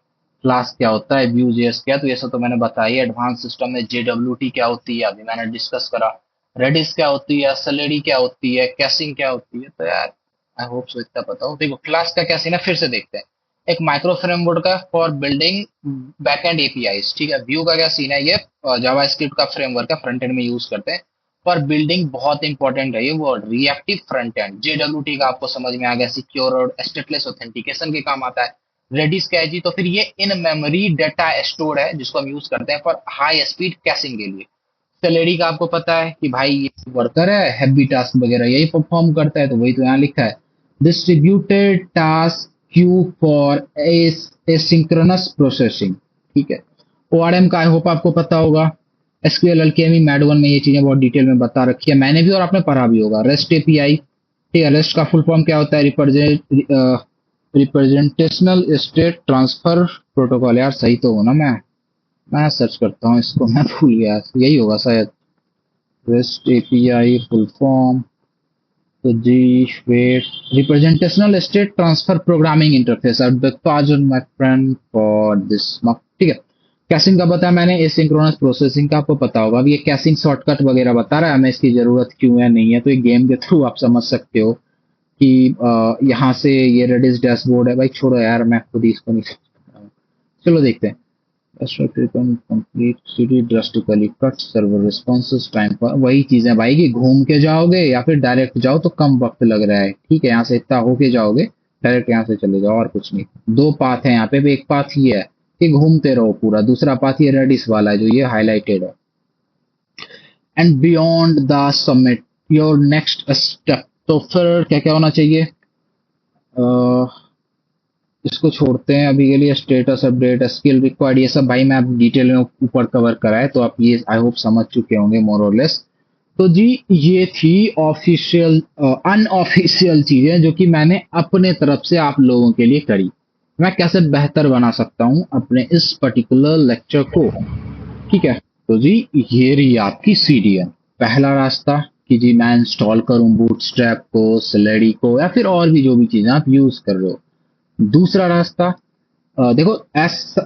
फ्लास्क क्या होता है, व्यू जेएस क्या है, तो ये सब तो मैंने बताया। एडवांस सिस्टम में जेडब्ल्यूटी क्या होती है अभी मैंने डिस्कस करा, रेडिस क्या होती है, सैलरी क्या होती है, कैसिंग क्या होती है, तो यार आई होप सो इतना पता हो। देखो फ्लास्क का क्या सीन है फिर से देखते हैं, एक माइक्रो फ्रेमवर्क का फॉर बिल्डिंग बैकएंड एपीआईज, ठीक है। व्यू का क्या सीन है, ये जावास्क्रिप्ट का फ्रेमवर्क है, फ्रंट एंड में यूज करते हैं। पर बिल्डिंग बहुत इंपॉर्टेंट है ये वर्ड, रिएक्टिव फ्रंट एंड, जेडब्ल्यूटी का आपको समझ में आ गया, सिक्योर और स्टेटलेस ऑथेंटिकेशन के काम आता है। रेडिस क्या है जी, तो फिर ये इन मेमोरी डाटा स्टोर है जिसको हम यूज करते हैं फॉर हाई स्पीड कैशिंग के लिए। सैलरी का आपको पता है कि भाई ये वर्कर है, हैवी टास्क वगैरह यही परफॉर्म करता है, तो वही तो यहाँ लिखा है, distributed task Q for asynchronous processing, ठीक है। ओआरएम का आई होप आपको पता होगा, एसक्यूएल एलकेएमई मैड वन में ये चीजें बहुत डिटेल में बता रखी है, मैंने भी और आपने पढ़ा भी होगा। रेस्ट एपीआई, ठीक है, रेस्ट का फुल फॉर्म क्या होता है, रिप्रेजेंटेशनल स्टेट ट्रांसफर प्रोटोकॉल, यार सही तो हो ना, मैं सर्च करता हूँ इसको, मैं भूल गया, यही होगा शायद, रेस्ट एपीआई फुल फॉर्म, तो जी wait, representational state transfer programming interface, I beg pardon my friend for this, ठीक है। कैशिंग का बताया मैंने, एसिंक्रोनस प्रोसेसिंग का आपको पता होगा, अब ये कैशिंग शॉर्टकट वगैरह बता रहा है हमें, इसकी जरूरत क्यों है नहीं है, तो ये गेम के थ्रू आप समझ सकते हो कि यहाँ से ये रेडिस डैशबोर्ड है, भाई छोड़ो यार मैं खुद ही इसको नहीं समझ पा रहा हूँ। चलो देखते हैं, complete city drastically cut server responses time पर, वही चीजें भाई कि घूम के जाओगे या फिर डायरेक्ट जाओ तो कम वक्त लग रहा है, ठीक है, यहाँ से इतना होके जाओगे, डायरेक्ट यहाँ से चले जाओ और कुछ नहीं। दो पाथ है यहाँ पे, एक पाथ ये है कि घूमते रहो पूरा, दूसरा पाथ ये रेडिस वाला है जो ये हाईलाइटेड है। And beyond the submit your next step, तो फिर क्या क्या होना चाहिए, इसको छोड़ते हैं अभी के लिए, स्टेटस अपडेट, स्किल रिक्वायर्ड, ये सब भाई मैं आप डिटेल में ऊपर कवर करा है, तो आप ये आई होप समझ चुके होंगे मोर और लेस। तो जी ये थी ऑफिशियल अनऑफिशियल चीजें जो कि मैंने अपने तरफ से आप लोगों के लिए करी, मैं कैसे बेहतर बना सकता हूं अपने इस पर्टिकुलर लेक्चर को, ठीक है। तो जी ये रही आपकी सीडीएन, पहला रास्ता कि जी मैं इंस्टॉल करूं बूटस्ट्रैप को, स्लेडी को, या फिर और भी जो भी चीजें आप यूज कर रहे हो। दूसरा रास्ता, देखो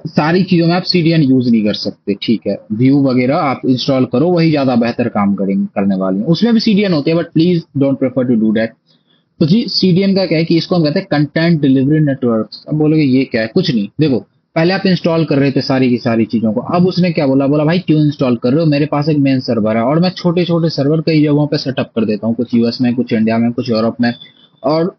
सारी चीजों में आप सीडीएन यूज नहीं कर सकते, ठीक है। व्यू वगैरह आप इंस्टॉल करो, वही ज्यादा बेहतर काम करेंगे, करने वाली हैं। उसमें भी सीडीएन होते हैं, but please don't prefer to do that. तो जी सीडीएन का क्या है कि इसको हम कहते हैं कंटेंट डिलीवरी नेटवर्क। अब बोलोगे ये क्या है? कुछ नहीं, देखो पहले आप इंस्टॉल कर रहे थे सारी की सारी चीजों को, अब उसने क्या बोला, बोला भाई क्यों इंस्टॉल कर रहे हो, मेरे पास एक मेन सर्वर है और मैं छोटे छोटे सर्वर कई जगहों पे सेटअप कर देता हूँ, कुछ यूएस में, कुछ इंडिया में, कुछ यूरोप में। और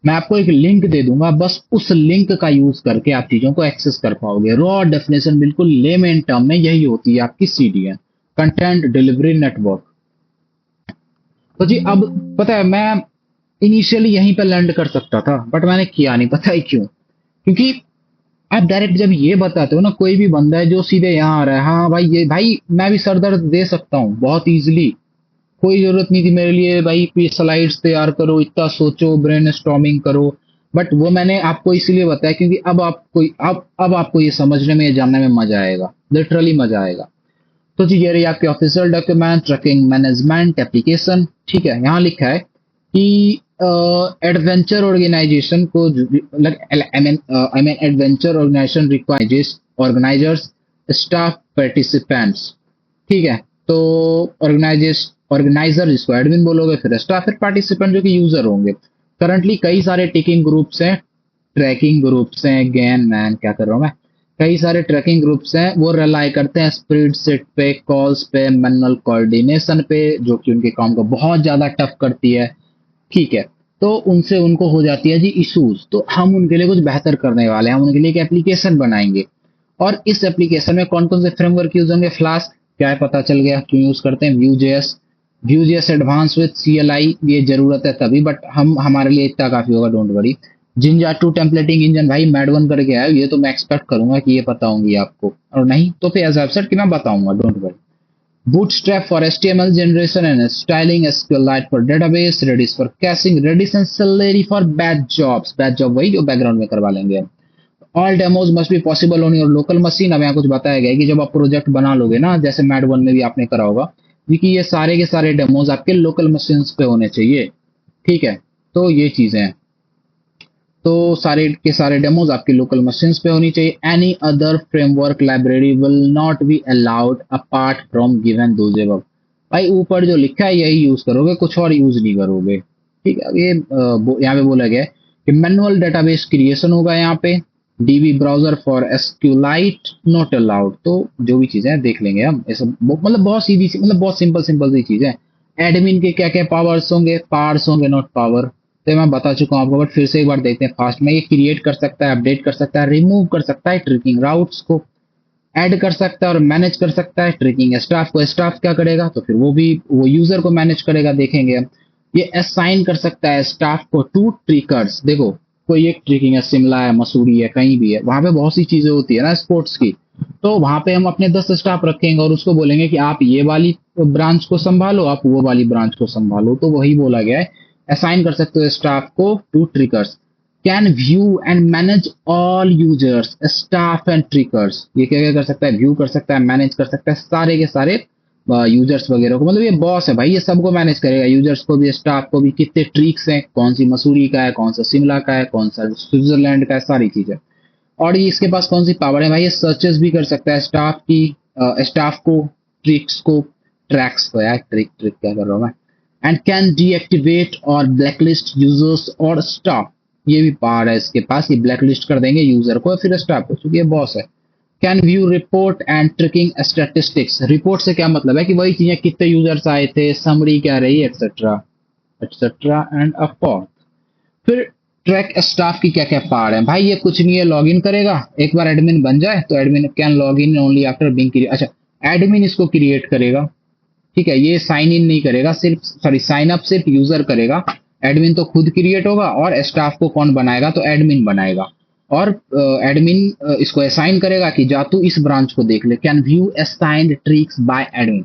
मैं आपको एक लिंक दे दूंगा, बस उस लिंक का यूज करके आप चीजों को एक्सेस कर पाओगे। रॉ डेफिनेशन बिल्कुल लेमेन टर्म में यही होती है आपकी सीडीएन, कंटेंट डिलीवरी नेटवर्क। तो जी अब पता है, मैं इनिशियली यहीं पे लैंड कर सकता था, बट मैंने किया नहीं, पता है क्यों? क्योंकि आप डायरेक्ट जब ये बताते हो ना, कोई भी बंदा है जो सीधे यहाँ आ रहा है, हाँ भाई ये भाई मैं भी सर दर्द दे सकता हूँ बहुत इजीली, कोई जरूरत नहीं थी मेरे लिए भाई स्लाइड्स तैयार करो, इतना सोचो, ब्रेनस्टॉर्मिंग करो। बट वो मैंने आपको इसीलिए बताया क्योंकि अब आपको ये समझने में, ये जानने में मजा आएगा, लिटरली मजा आएगा। तो जी ये रही आपके official document, trekking management application, ठीक है। यहाँ लिखा है कि एडवेंचर ऑर्गेनाइजेशन को, I mean adventure organization requires organizers, staff, participants, ठीक है। तो ऑर्गेनाइजर जिसको एडमिन बोलोगे, फिर स्टाफ, फिर पार्टिसिपेंट जो कि यूजर होंगे। करंटली कई सारे टिकिंग ग्रुप्स हैं, ट्रैकिंग ग्रुप्स हैं, गैन मैन क्या कर रहा हूं मैं, कई सारे ट्रैकिंग ग्रुप्स हैं, वो रिलाई करते हैं स्प्रेडशीट पे, कॉल्स पे, मैनुअल कोऑर्डिनेशन पे, जो कि उनके काम को बहुत ज्यादा टफ करती है, ठीक है। तो उनसे उनको हो जाती है जी इश्यूज, तो हम उनके लिए कुछ बेहतर करने वाले हैं, हम उनके लिए एक एप्लीकेशन बनाएंगे। और इस एप्लीकेशन में कौन कौन से फ्रेमवर्क यूज होंगे? फ्लास्क, क्या है पता चल गया क्यों यूज करते हैं, Vue JS advance with CLI, ये जरूरत है तभी, बट हमारे लिए इतना काफी होगा, don't worry. Jinja two templating engine, भाई मैड वन करके आया, ये तो मैं एक्सपेक्ट करूंगा कि ये पता होंगी आपको, और नहीं तो फिर एज वेबसाइट की मैं बताऊंगा, don't worry. Bootstrap for HTML generation and styling, SQLite for database, Redis for caching, Redis and Celery for batch jobs. Batch job वही जो बैकग्राउंड में करवा लेंगे हम। All demos must be possible on your local machine। अब यहाँ कुछ बताया गया है कि जब आप प्रोजेक्ट बना लोगे ना, जैसे मैड वन में भी आपने करा होगा, कि ये सारे के सारे डेमोज आपके लोकल मशीन पे होने चाहिए, ठीक है। तो ये चीजें हैं, तो सारे के सारे डेमोज आपकी लोकल मशीन्स पे होनी चाहिए। Any other framework library will not be allowed apart from given those above. भाई ऊपर जो लिखा है यही यूज करोगे, कुछ और यूज नहीं करोगे, ठीक है। ये यहाँ पे बोला गया है कि मैनुअल डेटाबेस क्रिएशन होगा यहाँ पे, dB browser for SQLite not allowed. तो जो भी चीजें हैं देख लेंगे हम, ऐसा मतलब बहुत सीधी सी, मतलब बहुत सिंपल सिंपल सी चीजें। एडमिन के क्या क्या पावर्स होंगे? पावर्स होंगे, नॉट पावर, तो मैं बता चुका हूं आपको, बट फिर से एक बार देखते हैं फास्ट में। ये क्रिएट कर सकता है, अपडेट कर सकता है, रिमूव कर सकता है ट्रैकिंग राउट्स को, ऐड कर सकता है और मैनेज कर सकता है ट्रैकिंग स्टाफ को। स्टाफ क्या करेगा? तो फिर वो यूजर को मैनेज करेगा, देखेंगे हम। ये असाइन कर सकता है स्टाफ को टू ट्रिकर्स। देखो कोई एक ट्रिकिंग है, शिमला है, मसूरी है, कहीं भी है, वहां पे बहुत सी चीजें होती है ना स्पोर्ट्स की, तो वहां पे हम अपने 10 स्टाफ रखेंगे और उसको बोलेंगे कि आप ये वाली ब्रांच को संभालो, आप वो वाली ब्रांच को संभालो। तो वही बोला गया है, असाइन कर सकते हो स्टाफ को to trickers. Can view and manage all users, staff and trickers. ये क्या क्या कर सकता है? व्यू कर सकता है, मैनेज कर सकता है सारे के सारे यूजर्स वगैरह को। मतलब ये बॉस है भाई, ये सबको मैनेज करेगा, यूजर्स को भी, स्टाफ को भी। कितने ट्रिक्स हैं, कौन सी मसूरी का है, कौन सा शिमला का है, कौन सा स्विट्जरलैंड का है, सारी चीजें। और ये इसके पास कौन सी पावर है भाई? ये सर्चेस भी कर सकता है स्टाफ की, स्टाफ को, ट्रिक्स को, ट्रैक्स को, यार ट्रिक ट्रिक क्या कर रहा हूं मैं। एंड कैन डीएक्टिवेट और ब्लैकलिस्ट यूजर्स और स्टाफ। ये भी पावर है इसके पास, ये ब्लैकलिस्ट कर देंगे यूजर को फिर स्टाफ को, क्योंकि ये बॉस है। Can view report and trekking statistics. Report से क्या मतलब है कि वही चीजें, कितने यूजर्स आए थे, समरी क्या रही, etcetera etcetera and a fourth. फिर ट्रैक स्टाफ की क्या क्या पावर है भाई? ये कुछ नहीं है, लॉगिन करेगा, एक बार एडमिन बन जाए तो admin can log in only after being create. अच्छा, एडमिन इसको क्रिएट करेगा, ठीक है। ये साइन इन नहीं करेगा, सिर्फ सॉरी साइन अप सिर्फ यूजर करेगा, एडमिन तो खुद क्रिएट होगा। और स्टाफ को कौन बनाएगा? तो एडमिन बनाएगा। और एडमिन इसको असाइन करेगा कि जा तू इस ब्रांच को देख ले। Can view assigned tricks bye admin.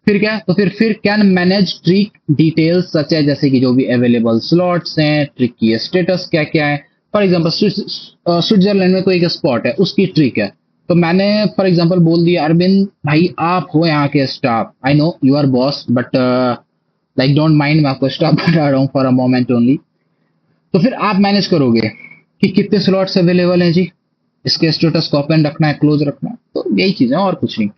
फिर क्या? तो फिर कैन मैनेज ट्रिक डिटेल्स सच है, जैसे कि जो भी अवेलेबल स्लॉट्स हैं, ट्रिक की स्टेटस क्या क्या है। फॉर एग्जांपल स्विट्जरलैंड में कोई एक स्पॉट है, उसकी ट्रिक है, तो मैंने फॉर एग्जांपल बोल दिया, अरविंद भाई आप हो यहाँ के staff, I know you are boss but like don't mind, मैं आपको स्टाफ बता रहा हूँ फॉर अ मोमेंट ओनली। तो फिर आप मैनेज करोगे कि कितने स्लॉट्स अवेलेबल हैं जी, इसके स्टेटस को ओपन रखना है, क्लोज रखना है, तो यही चीज है और कुछ नहीं।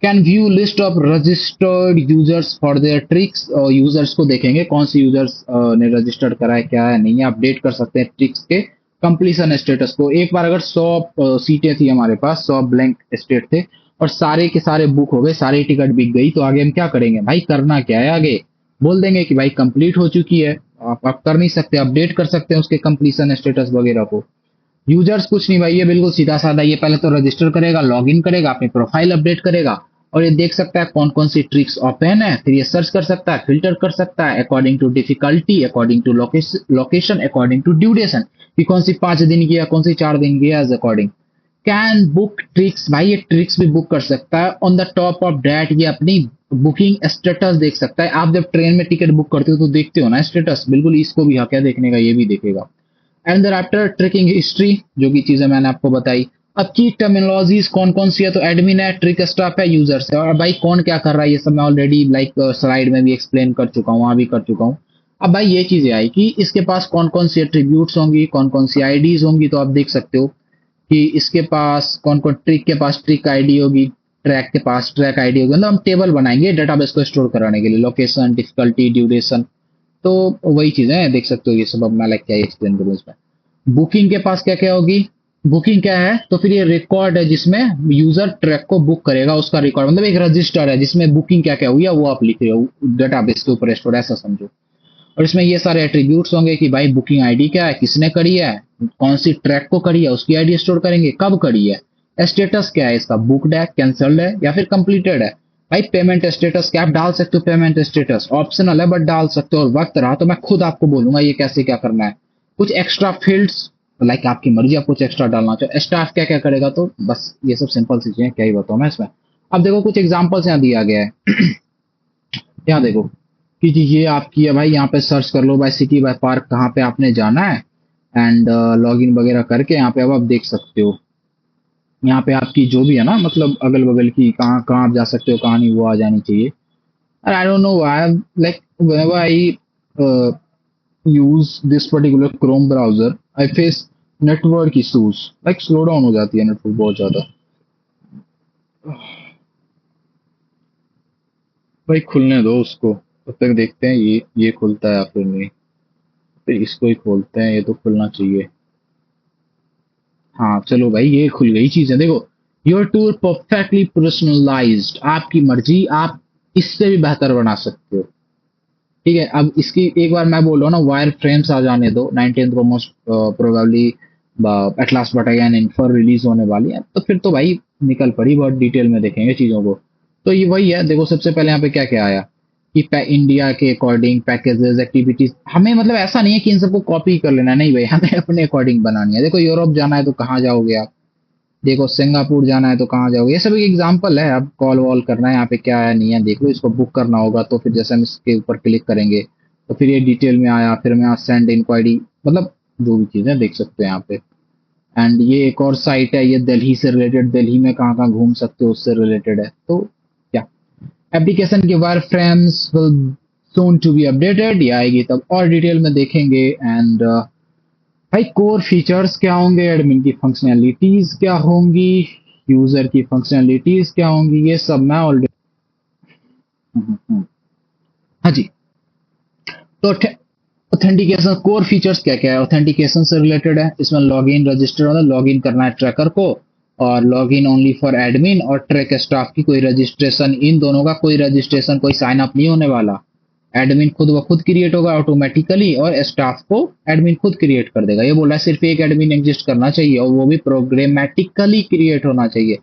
Can view list of registered users for their tricks, और यूजर्स को देखेंगे कौन से यूजर्स ने रजिस्टर्ड करा है, क्या है नहीं है, अपडेट कर सकते हैं ट्रिक्स के कंप्लीशन स्टेटस को। एक बार अगर 100 सीटें थी हमारे पास, 100 ब्लैंक स्टेट थे और सारे के सारे बुक हो गए, सारी टिकट बिक गई, तो आगे हम क्या करेंगे भाई, करना क्या है आगे, बोल देंगे कि भाई कंप्लीट हो चुकी है, आप कर नहीं सकते, अपडेट कर सकते हैं उसके कंप्लीशन स्टेटस वगैरह को। यूजर्स कुछ नहीं भाई, ये बिल्कुल सीधा साधा, ये पहले तो रजिस्टर करेगा, लॉग इन करेगा, अपनी प्रोफाइल अपडेट करेगा और ये देख सकता है कौन कौन सी ट्रिक्स ओपन है, फिर ये सर्च कर सकता है, फिल्टर कर सकता है according to difficulty, according to location, according to duration, कि कौन सी 5 दिन की है, कौन सी 4 दिन की है, age according. Can book treks, भाई ये ट्रिक्स भी बुक कर सकता है। On the top of that ये अपनी बुकिंग स्टेटस देख सकता है। आप जब ट्रेन में टिकट बुक करते हो तो देखते हो ना स्टेटस, बिल्कुल इसको भी हाँ क्या देखने का, ये भी देखेगा। And thereafter trekking history, जो कि चीजें मैंने आपको बताई। अब की टर्मिनोलॉजीज कौन कौन सी है, तो एडमिन है, ट्रिक स्टाफ है, यूजर्स है, और भाई कौन क्या कर रहा है ये सब मैं ऑलरेडी लाइक स्लाइड में भी एक्सप्लेन कर चुका हूँ, वहां भी कर चुका हूँ। अब भाई ये चीजें आई कि इसके पास कौन कौन सी एट्रीब्यूट्स होंगी, कौन कौन सी आईडीज होंगी, तो आप देख सकते हो कि इसके पास कौन कौन, ट्रिक के पास ट्रिक आईडी होगी, ट्रैक के पास ट्रैक आईडी होगी, मतलब हम टेबल बनाएंगे डेटाबेस को स्टोर कराने के लिए, लोकेशन, डिफिकल्टी, ड्यूरेशन। तो वही चीजें हैं, देख सकते हो ये सब। अब मैं लाइक क्या एक्सप्लेन करूँ इसमें। बुकिंग के पास क्या क्या होगी, बुकिंग क्या है, तो फिर ये रिकॉर्ड है जिसमें यूजर ट्रैक को बुक करेगा, उसका रिकॉर्ड मतलब एक रजिस्टर है जिसमें बुकिंग क्या क्या हुई है वो आप लिख रहे हो, डेटाबेस के ऊपर स्टोर, ऐसा समझो। और इसमें ये सारे एट्रीब्यूट्स होंगे कि भाई बुकिंग आईडी क्या है, किसने करी है, कौन सी ट्रैक को करी है, उसकी आईडी स्टोर करेंगे, कब करी है, स्टेटस क्या है इसका, बुकड है, कैंसल्ड है या फिर कंप्लीटेड है। भाई पेमेंट स्टेटस क्या आप डाल सकते हो, पेमेंट स्टेटस ऑप्शनल है बट डाल सकते हो, और वक्त रहा तो मैं खुद आपको बोलूंगा ये कैसे क्या करना है। कुछ एक्स्ट्रा फील्ड्स, लाइक आपकी मर्जी, आप कुछ एक्स्ट्रा डालना चाहो, स्टाफ क्या क्या करेगा, तो बस ये सब सिंपल सी चीजें, क्या ही बताऊं मैं इसमें। अब देखो कुछ एग्जांपल्स यहाँ दिया गया है। यहाँ देखो कि जी ये आपकी है भाई, यहाँ पे सर्च कर लो बाय सिटी बाय पार्क, कहाँ पे आपने जाना है, एंड लॉग इन वगैरह करके यहाँ पे अब आप देख सकते हो, यहाँ पे आपकी जो भी है ना, मतलब अगल बगल की कहाँ कहाँ आप जा सकते हो, कहाँ नहीं, वो आ जानी चाहिए। And I don't know why, like whenever I use this particular Chrome browser, I face network issues, like slow down हो जाती है नेटवर्क बहुत ज्यादा। भाई खुलने दो उसको, तब तक देखते हैं ये खुलता है या फिर नहीं। फिर इसको ही खोलते हैं, ये तो खुलना चाहिए। हाँ चलो भाई ये खुल गई चीजें, देखो। योर टूर परफेक्टली पर्सनलाइज्ड, आपकी मर्जी, आप इससे भी बेहतर बना सकते हो। ठीक है, अब इसकी एक बार मैं बोल रहा हूँ ना, वायर फ्रेम्स आ जाने दो, 19th को most probably Atlas battalion infer release होने वाली है, तो फिर तो भाई निकल पड़ी, बहुत डिटेल में देखेंगे चीजों को। तो ये वही है, देखो सबसे पहले यहाँ पे क्या क्या आया कि इंडिया के अकॉर्डिंग पैकेजेस, एक्टिविटीज, हमें मतलब ऐसा नहीं है कि इन सबको कॉपी कर लेना, नहीं भाई, हमें अपने अकॉर्डिंग बनानी है। देखो यूरोप जाना है तो कहाँ जाओगे आप, देखो सिंगापुर जाना है तो कहाँ जाओगे, ये सब एक एग्जांपल है। अब कॉल वॉल करना है, यहाँ पे क्या है नहीं है देख लो, इसको बुक करना होगा तो फिर जैसे हम इसके ऊपर क्लिक करेंगे तो फिर ये डिटेल में आया, फिर मैं यहाँ सेंड इंक्वायरी, मतलब जो भी चीजें देख सकते हैं यहाँ पे। एंड ये एक और साइट है, ये दिल्ली से रिलेटेड, दिल्ली में कहाँ कहाँ घूम सकते हो उससे रिलेटेड है। तो क्या एप्लीकेशन के wire frames will soon to be updated, ये आएगी तब और डिटेल में देखेंगे। एंड भाई कोर फीचर्स क्या होंगे, एडमिन की फंक्शनैलिटीज क्या होंगी, यूजर की फंक्शनैलिटीज क्या होंगी, ये सब मैं ऑलरेडी। हाँ जी। तो ऑथेंटिकेशन कोर फीचर्स क्या क्या है, ऑथेंटिकेशन से रिलेटेड है, इसमें लॉग इन रजिस्टर वाला, लॉग इन करना है ट्रैकर को, और log in only for admin और ट्रैक स्टाफ की कोई रजिस्ट्रेशन, इन दोनों का कोई रजिस्ट्रेशन, कोई साइन अप नहीं होने वाला। एडमिन खुद ब खुद क्रिएट होगा ऑटोमेटिकली, और स्टाफ को एडमिन खुद क्रिएट कर देगा। ये बोल रहा है सिर्फ एक एडमिन एग्जिस्ट करना चाहिए और वो भी प्रोग्रामेटिकली क्रिएट होना चाहिए।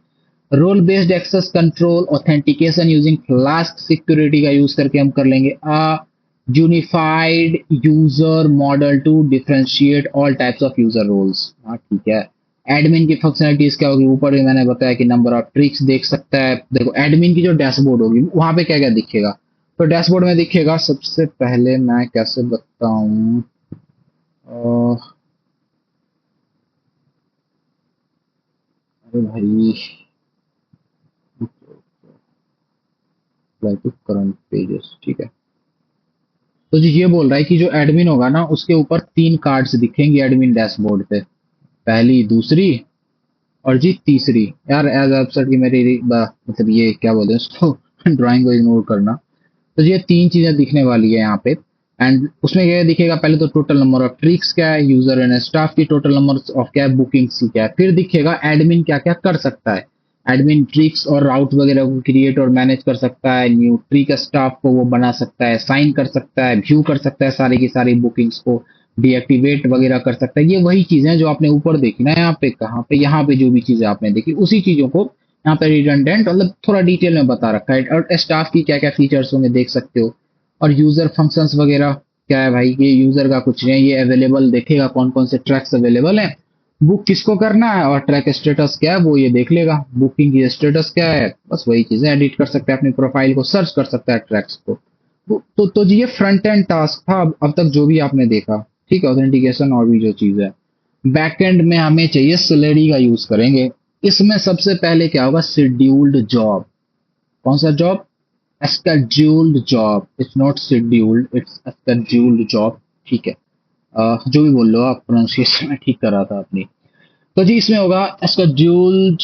Role based access control authentication using Flask security का यूज करके हम कर लेंगे a unified user model to differentiate all types of user roles. हाँ ठीक है। एडमिन की फंक्शनलिटीज क्या होगी, ऊपर भी मैंने बताया कि नंबर ऑफ ट्रिक्स देख सकता है। देखो एडमिन की जो डैशबोर्ड होगी वहां पे क्या क्या दिखेगा, तो डैशबोर्ड में दिखेगा, सबसे पहले मैं कैसे बताऊं, अरे भाई, करंट पेजेस, ठीक है। तो जी ये बोल रहा है कि जो एडमिन होगा ना उसके ऊपर तीन कार्ड्स दिखेंगी एडमिन डैशबोर्ड पे, पहली, दूसरी और जी तीसरी। यार एज एब्सर्ड की मेरी मतलब ये क्या बोलते हैं उसको ड्राइंग को इग्नोर करना। तो ये तीन चीजें दिखने वाली है यहाँ पे। एंड उसमें क्या दिखेगा, पहले तो टोटल नंबर ऑफ ट्रिक्स क्या है, यूजर एंड स्टाफ की टोटल नंबर ऑफ क्या है, बुकिंग्स की क्या है, फिर दिखेगा एडमिन क्या क्या कर सकता है। एडमिन ट्रिक्स और राउट वगैरह को क्रिएट और मैनेज कर सकता है, न्यू ट्रिक स्टाफ को वो बना सकता है, साइन कर सकता है, व्यू कर सकता है सारी की सारी बुकिंग्स को, डीएक्टिवेट वगैरह कर सकता है। ये वही चीजें जो आपने ऊपर देखी ना, यहाँ पे कहाँ पे, यहाँ पे जो भी चीजें आपने देखी उसी चीजों को यहाँ पे रिडंडेंट मतलब थोड़ा डिटेल में बता रखा है। और स्टाफ की क्या क्या फीचर्स होंगे देख सकते हो। और यूजर फंक्शंस वगैरह क्या है भाई, ये यूजर का कुछ नहीं है, ये अवेलेबल देखेगा कौन कौन से ट्रैक्स अवेलेबल हैं, बुक किसको करना है और ट्रैक स्टेटस क्या है वो ये देख लेगा, बुकिंग की स्टेटस क्या है, बस वही चीजें एडिट कर सकता है, अपनी प्रोफाइल को सर्च कर सकता है ट्रैक्स को। तो जी ये फ्रंट एंड टास्क था अब तक जो भी आपने देखा, ठीक है, ऑथेंटिकेशन और भी जो चीज है। बैक एंड में हमें चाहिए सैलरी का यूज करेंगे। इसमें सबसे पहले क्या होगा, शेड्यूल्ड जॉब। कौन सा job, scheduled job, it's not scheduled, it's a scheduled job, ठीक है। जो भी बोल लो आप, प्रोनाउंसिएशन में ठीक कर रहा था अपनी। तो जी इसमें होगा scheduled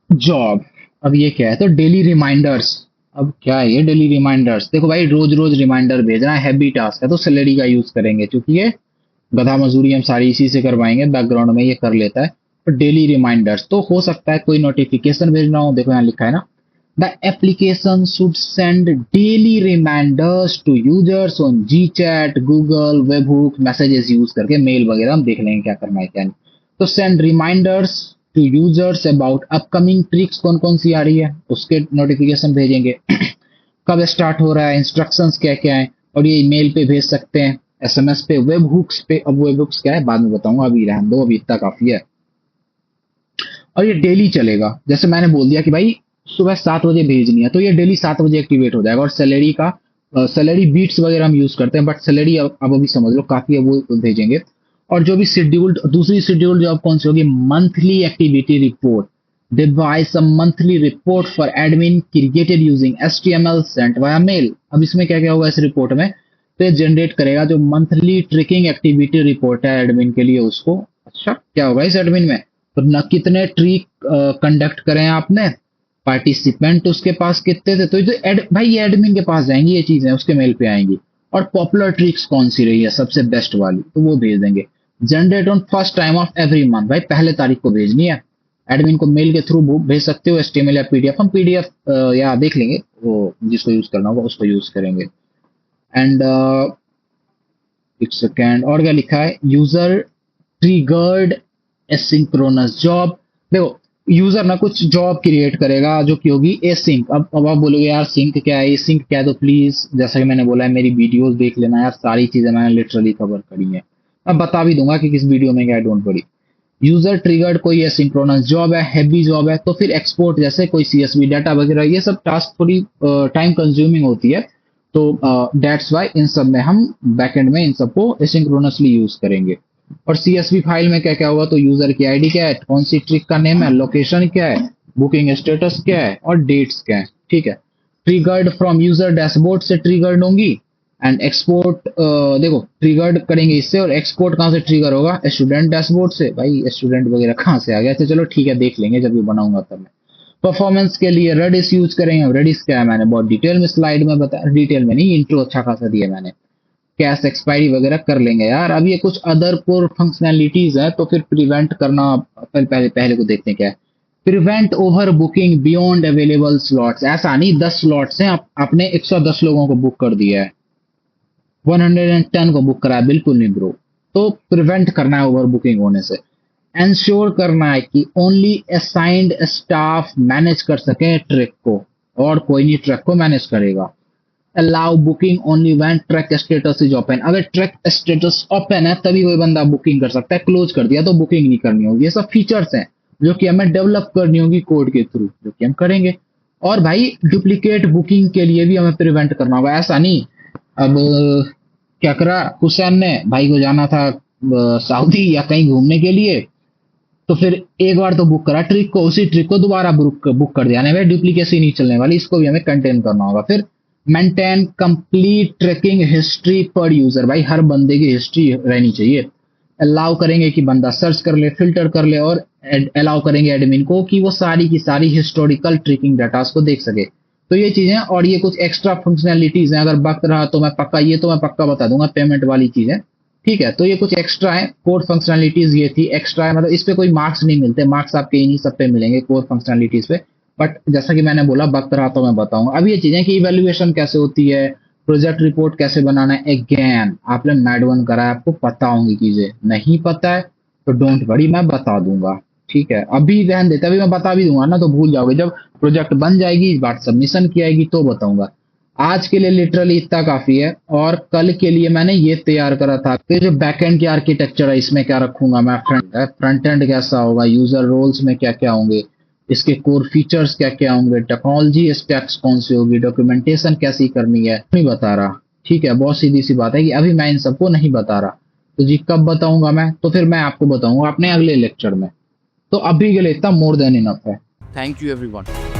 जॉब। अब ये क्या है, तो डेली रिमाइंडर्स। अब क्या है ये डेली रिमाइंडर्स, देखो भाई रोज रोज रिमाइंडर भेजना है, हैवी टास्क है, तो सैलरी का यूज करेंगे क्योंकि ये गधा मजदूरी हम सारी इसी से करवाएंगे, बैकग्राउंड में ये कर लेता है। तो डेली रिमाइंडर्स तो हो सकता है कोई नोटिफिकेशन भेजना हो, देखो यहाँ लिखा है ना, the application should send daily reminders to users on G chat, Google webhook, messages use करके, मेल वगैरह हम देख लेंगे क्या करना है क्या नहीं। तो send reminders to users about upcoming treks, कौन कौन सी आ रही है उसके नोटिफिकेशन भेजेंगे कब स्टार्ट हो रहा है, इंस्ट्रक्शंस क्या क्या है, और ये ईमेल पे भेज सकते हैं, एसएमएस पे, वेब हुक्स पे। अब वेब हुक्स क्या है बाद में बताऊंगा, अभी रहने दो, अभी इतना काफी है। और ये डेली चलेगा, जैसे मैंने बोल दिया कि भाई सुबह 7 बजे भेजनी है तो ये डेली 7 बजे एक्टिवेट हो जाएगा। और सैलरी का, सैलरी बीट्स वगैरह हम यूज करते हैं, बट सैलरी अब अभी समझ लो काफी है वो भेजेंगे। और जो भी शेड्यूल्ड, दूसरी शेड्यूल्ड जॉब कौन सी होगी, monthly activity report, devise a monthly report for admin created using HTML sent via mail। अब इसमें क्या क्या होगा इस रिपोर्ट में, तो ये जनरेट करेगा जो मंथली ट्रिकिंग एक्टिविटी रिपोर्ट है एडमिन के लिए उसको। अच्छा क्या होगा इस एडमिन में, तो न कितने ट्रिक कंडक्ट करें आपने, पार्टिसिपेंट उसके पास कितने थे, तो ये भाई ये एडमिन के पास जाएंगी ये चीजें, उसके मेल पे आएंगी। और पॉपुलर ट्रिक्स कौन सी रही है सबसे बेस्ट वाली, तो वो भेज देंगे। Generate on first time of every month, भाई पहले तारीख को भेजनी है। एडमिन को मेल के थ्रू भेज सकते हो, एचटीएमएल या पीडीएफ, हम पीडीएफ या देख लेंगे, वो जिसको यूज करना होगा उसको यूज करेंगे। एंड एक सेकेंड, और क्या लिखा है, यूजर ट्रिगर्ड एसिंक्रोनस जॉब। देखो यूजर ना कुछ जॉब क्रिएट करेगा जो कि होगी एसिंक। अब आप बोलोगे यार सिंक क्या है, एसिंक क्या है, तो प्लीज जैसा कि मैंने बोला है मेरी वीडियोस देख लेना यार, सारी चीजें मैंने लिटरली कवर करी है। अब बता भी दूंगा कि किस वीडियो में क्या है, डोंट वरी। यूजर ट्रिगर्ड कोई एसिंक्रोनस जॉब है, हैवी जॉब है, तो फिर एक्सपोर्ट जैसे कोई सीएसवी डाटा वगैरह ये सब टास्क थोड़ी टाइम कंज्यूमिंग होती है। तो दैट्स वाई इन सब में हम बैकएंड में इन सबको एसिंक्रोनसली यूज करेंगे। और सीएसवी फाइल में क्या क्या होगा, तो यूजर की आईडी क्या है, कौन सी ट्रिक का नेम है, लोकेशन क्या है, बुकिंग स्टेटस क्या है और डेट्स क्या है, ठीक है। ट्रिगर्ड फ्रॉम यूजर डैशबोर्ड से ट्रिगर्ड होंगी। एंड एक्सपोर्ट देखो ट्रिगर्ड करेंगे इससे, और एक्सपोर्ट कहाँ से ट्रिगर होगा, स्टूडेंट डैशबोर्ड से। भाई स्टूडेंट वगैरह कहाँ से आ गया, तो चलो ठीक है देख लेंगे जब भी बनाऊंगा तब मैं। परफॉर्मेंस के लिए रेडिस यूज करेंगे। रेडिस क्या है मैंने बहुत डिटेल में स्लाइड में बताया, डिटेल में नहीं, इंट्रो अच्छा खासा दिया मैंने। कैश एक्सपायरी वगैरह कर लेंगे यार। अब ये कुछ अदर कोर फंक्शनैलिटीज है, तो फिर प्रिवेंट करना, पहले पहले को देखते हैं क्या है। Prevent over booking beyond available slots. ऐसा नहीं 10 स्लॉट्स हैं, आपने 110 लोगों को बुक कर दिया है, 110 को बुक करा है, बिल्कुल नहीं ब्रो। तो प्रिवेंट करना है ओवर बुकिंग होने से। इंश्योर करना है कि ओनली असाइंड स्टाफ मैनेज कर सके ट्रैक को, और कोई नहीं ट्रैक को मैनेज करेगा। Allow booking only when track status is open. अगर ट्रैक स्टेटस ओपन है तभी कोई बंदा बुकिंग कर सकता है, क्लोज कर दिया तो बुकिंग नहीं करनी होगी। ये सब फीचर्स हैं जो कि हमें डेवलप करनी होगी कोड के थ्रू, जो कि हम करेंगे। और भाई डुप्लीकेट बुकिंग के लिए भी हमें प्रिवेंट करना होगा। ऐसा नहीं, अब क्या करा हुसैन ने, भाई को जाना था सऊदी या कहीं घूमने के लिए, तो फिर एक बार तो बुक करा ट्रिक को, उसी ट्रिक को दोबारा बुक कर दिया, यानी डुप्लीकेसी नहीं चलने वाली, इसको भी हमें कंटेन करना होगा। फिर मेंटेन कंप्लीट ट्रैकिंग हिस्ट्री पर यूजर, भाई हर बंदे की हिस्ट्री रहनी चाहिए। अलाउ करेंगे कि बंदा सर्च कर ले, फिल्टर कर ले, और अलाउ करेंगे एडमिन को कि वो सारी की सारी हिस्टोरिकल ट्रैकिंग डाटा को देख सके। तो ये चीजें, और ये कुछ एक्स्ट्रा फंक्शनैलिटीज हैं, अगर वक्त रहा तो मैं पक्का, ये तो मैं पक्का बता दूंगा, पेमेंट वाली चीजें, ठीक है। तो ये कुछ एक्स्ट्रा है, कोर फंक्शनैलिटीज ये थी एक्स्ट्रा है, मतलब इस पे कोई मार्क्स नहीं मिलते, मार्क्स आपके इन्हीं सब पे मिलेंगे कोर फंक्शनैलिटीज पे। बट जैसा कि मैंने बोला वक्त रहा तो मैं बताऊंगा। अब ये चीजें कि इवेल्युएशन कैसे होती है, प्रोजेक्ट रिपोर्ट कैसे बनाना है, अगेन आपने मैड वन करा है, आपको पता होंगी चीजें, नहीं पता है तो डोंट वरी, मैं बता दूंगा, ठीक है। अभी ध्यान देते, अभी मैं बता भी दूंगा ना तो भूल जाओगे, जब प्रोजेक्ट बन जाएगी, इस बार सबमिशन की आएगी तो बताऊंगा। आज के लिए लिटरली इतना काफी है, और कल के लिए मैंने ये तैयार करा था कि जो बैकएंड की आर्किटेक्चर है इसमें क्या रखूंगा मैं, फ्रंट एंड कैसा होगा, यूजर रोल्स में क्या क्या होंगे, इसके कोर फीचर्स क्या क्या होंगे, टेक्नोलॉजी स्टैक्स कौन सी होगी, डॉक्यूमेंटेशन कैसी करनी है, नहीं बता रहा, ठीक है। बहुत सीधी सी बात है कि अभी मैं इन सबको नहीं बता रहा, तो जी कब बताऊंगा मैं, तो फिर मैं आपको बताऊंगा अपने अगले लेक्चर में। तो अभी के लिए इतना मोर देन इनफ है। Thank you everyone.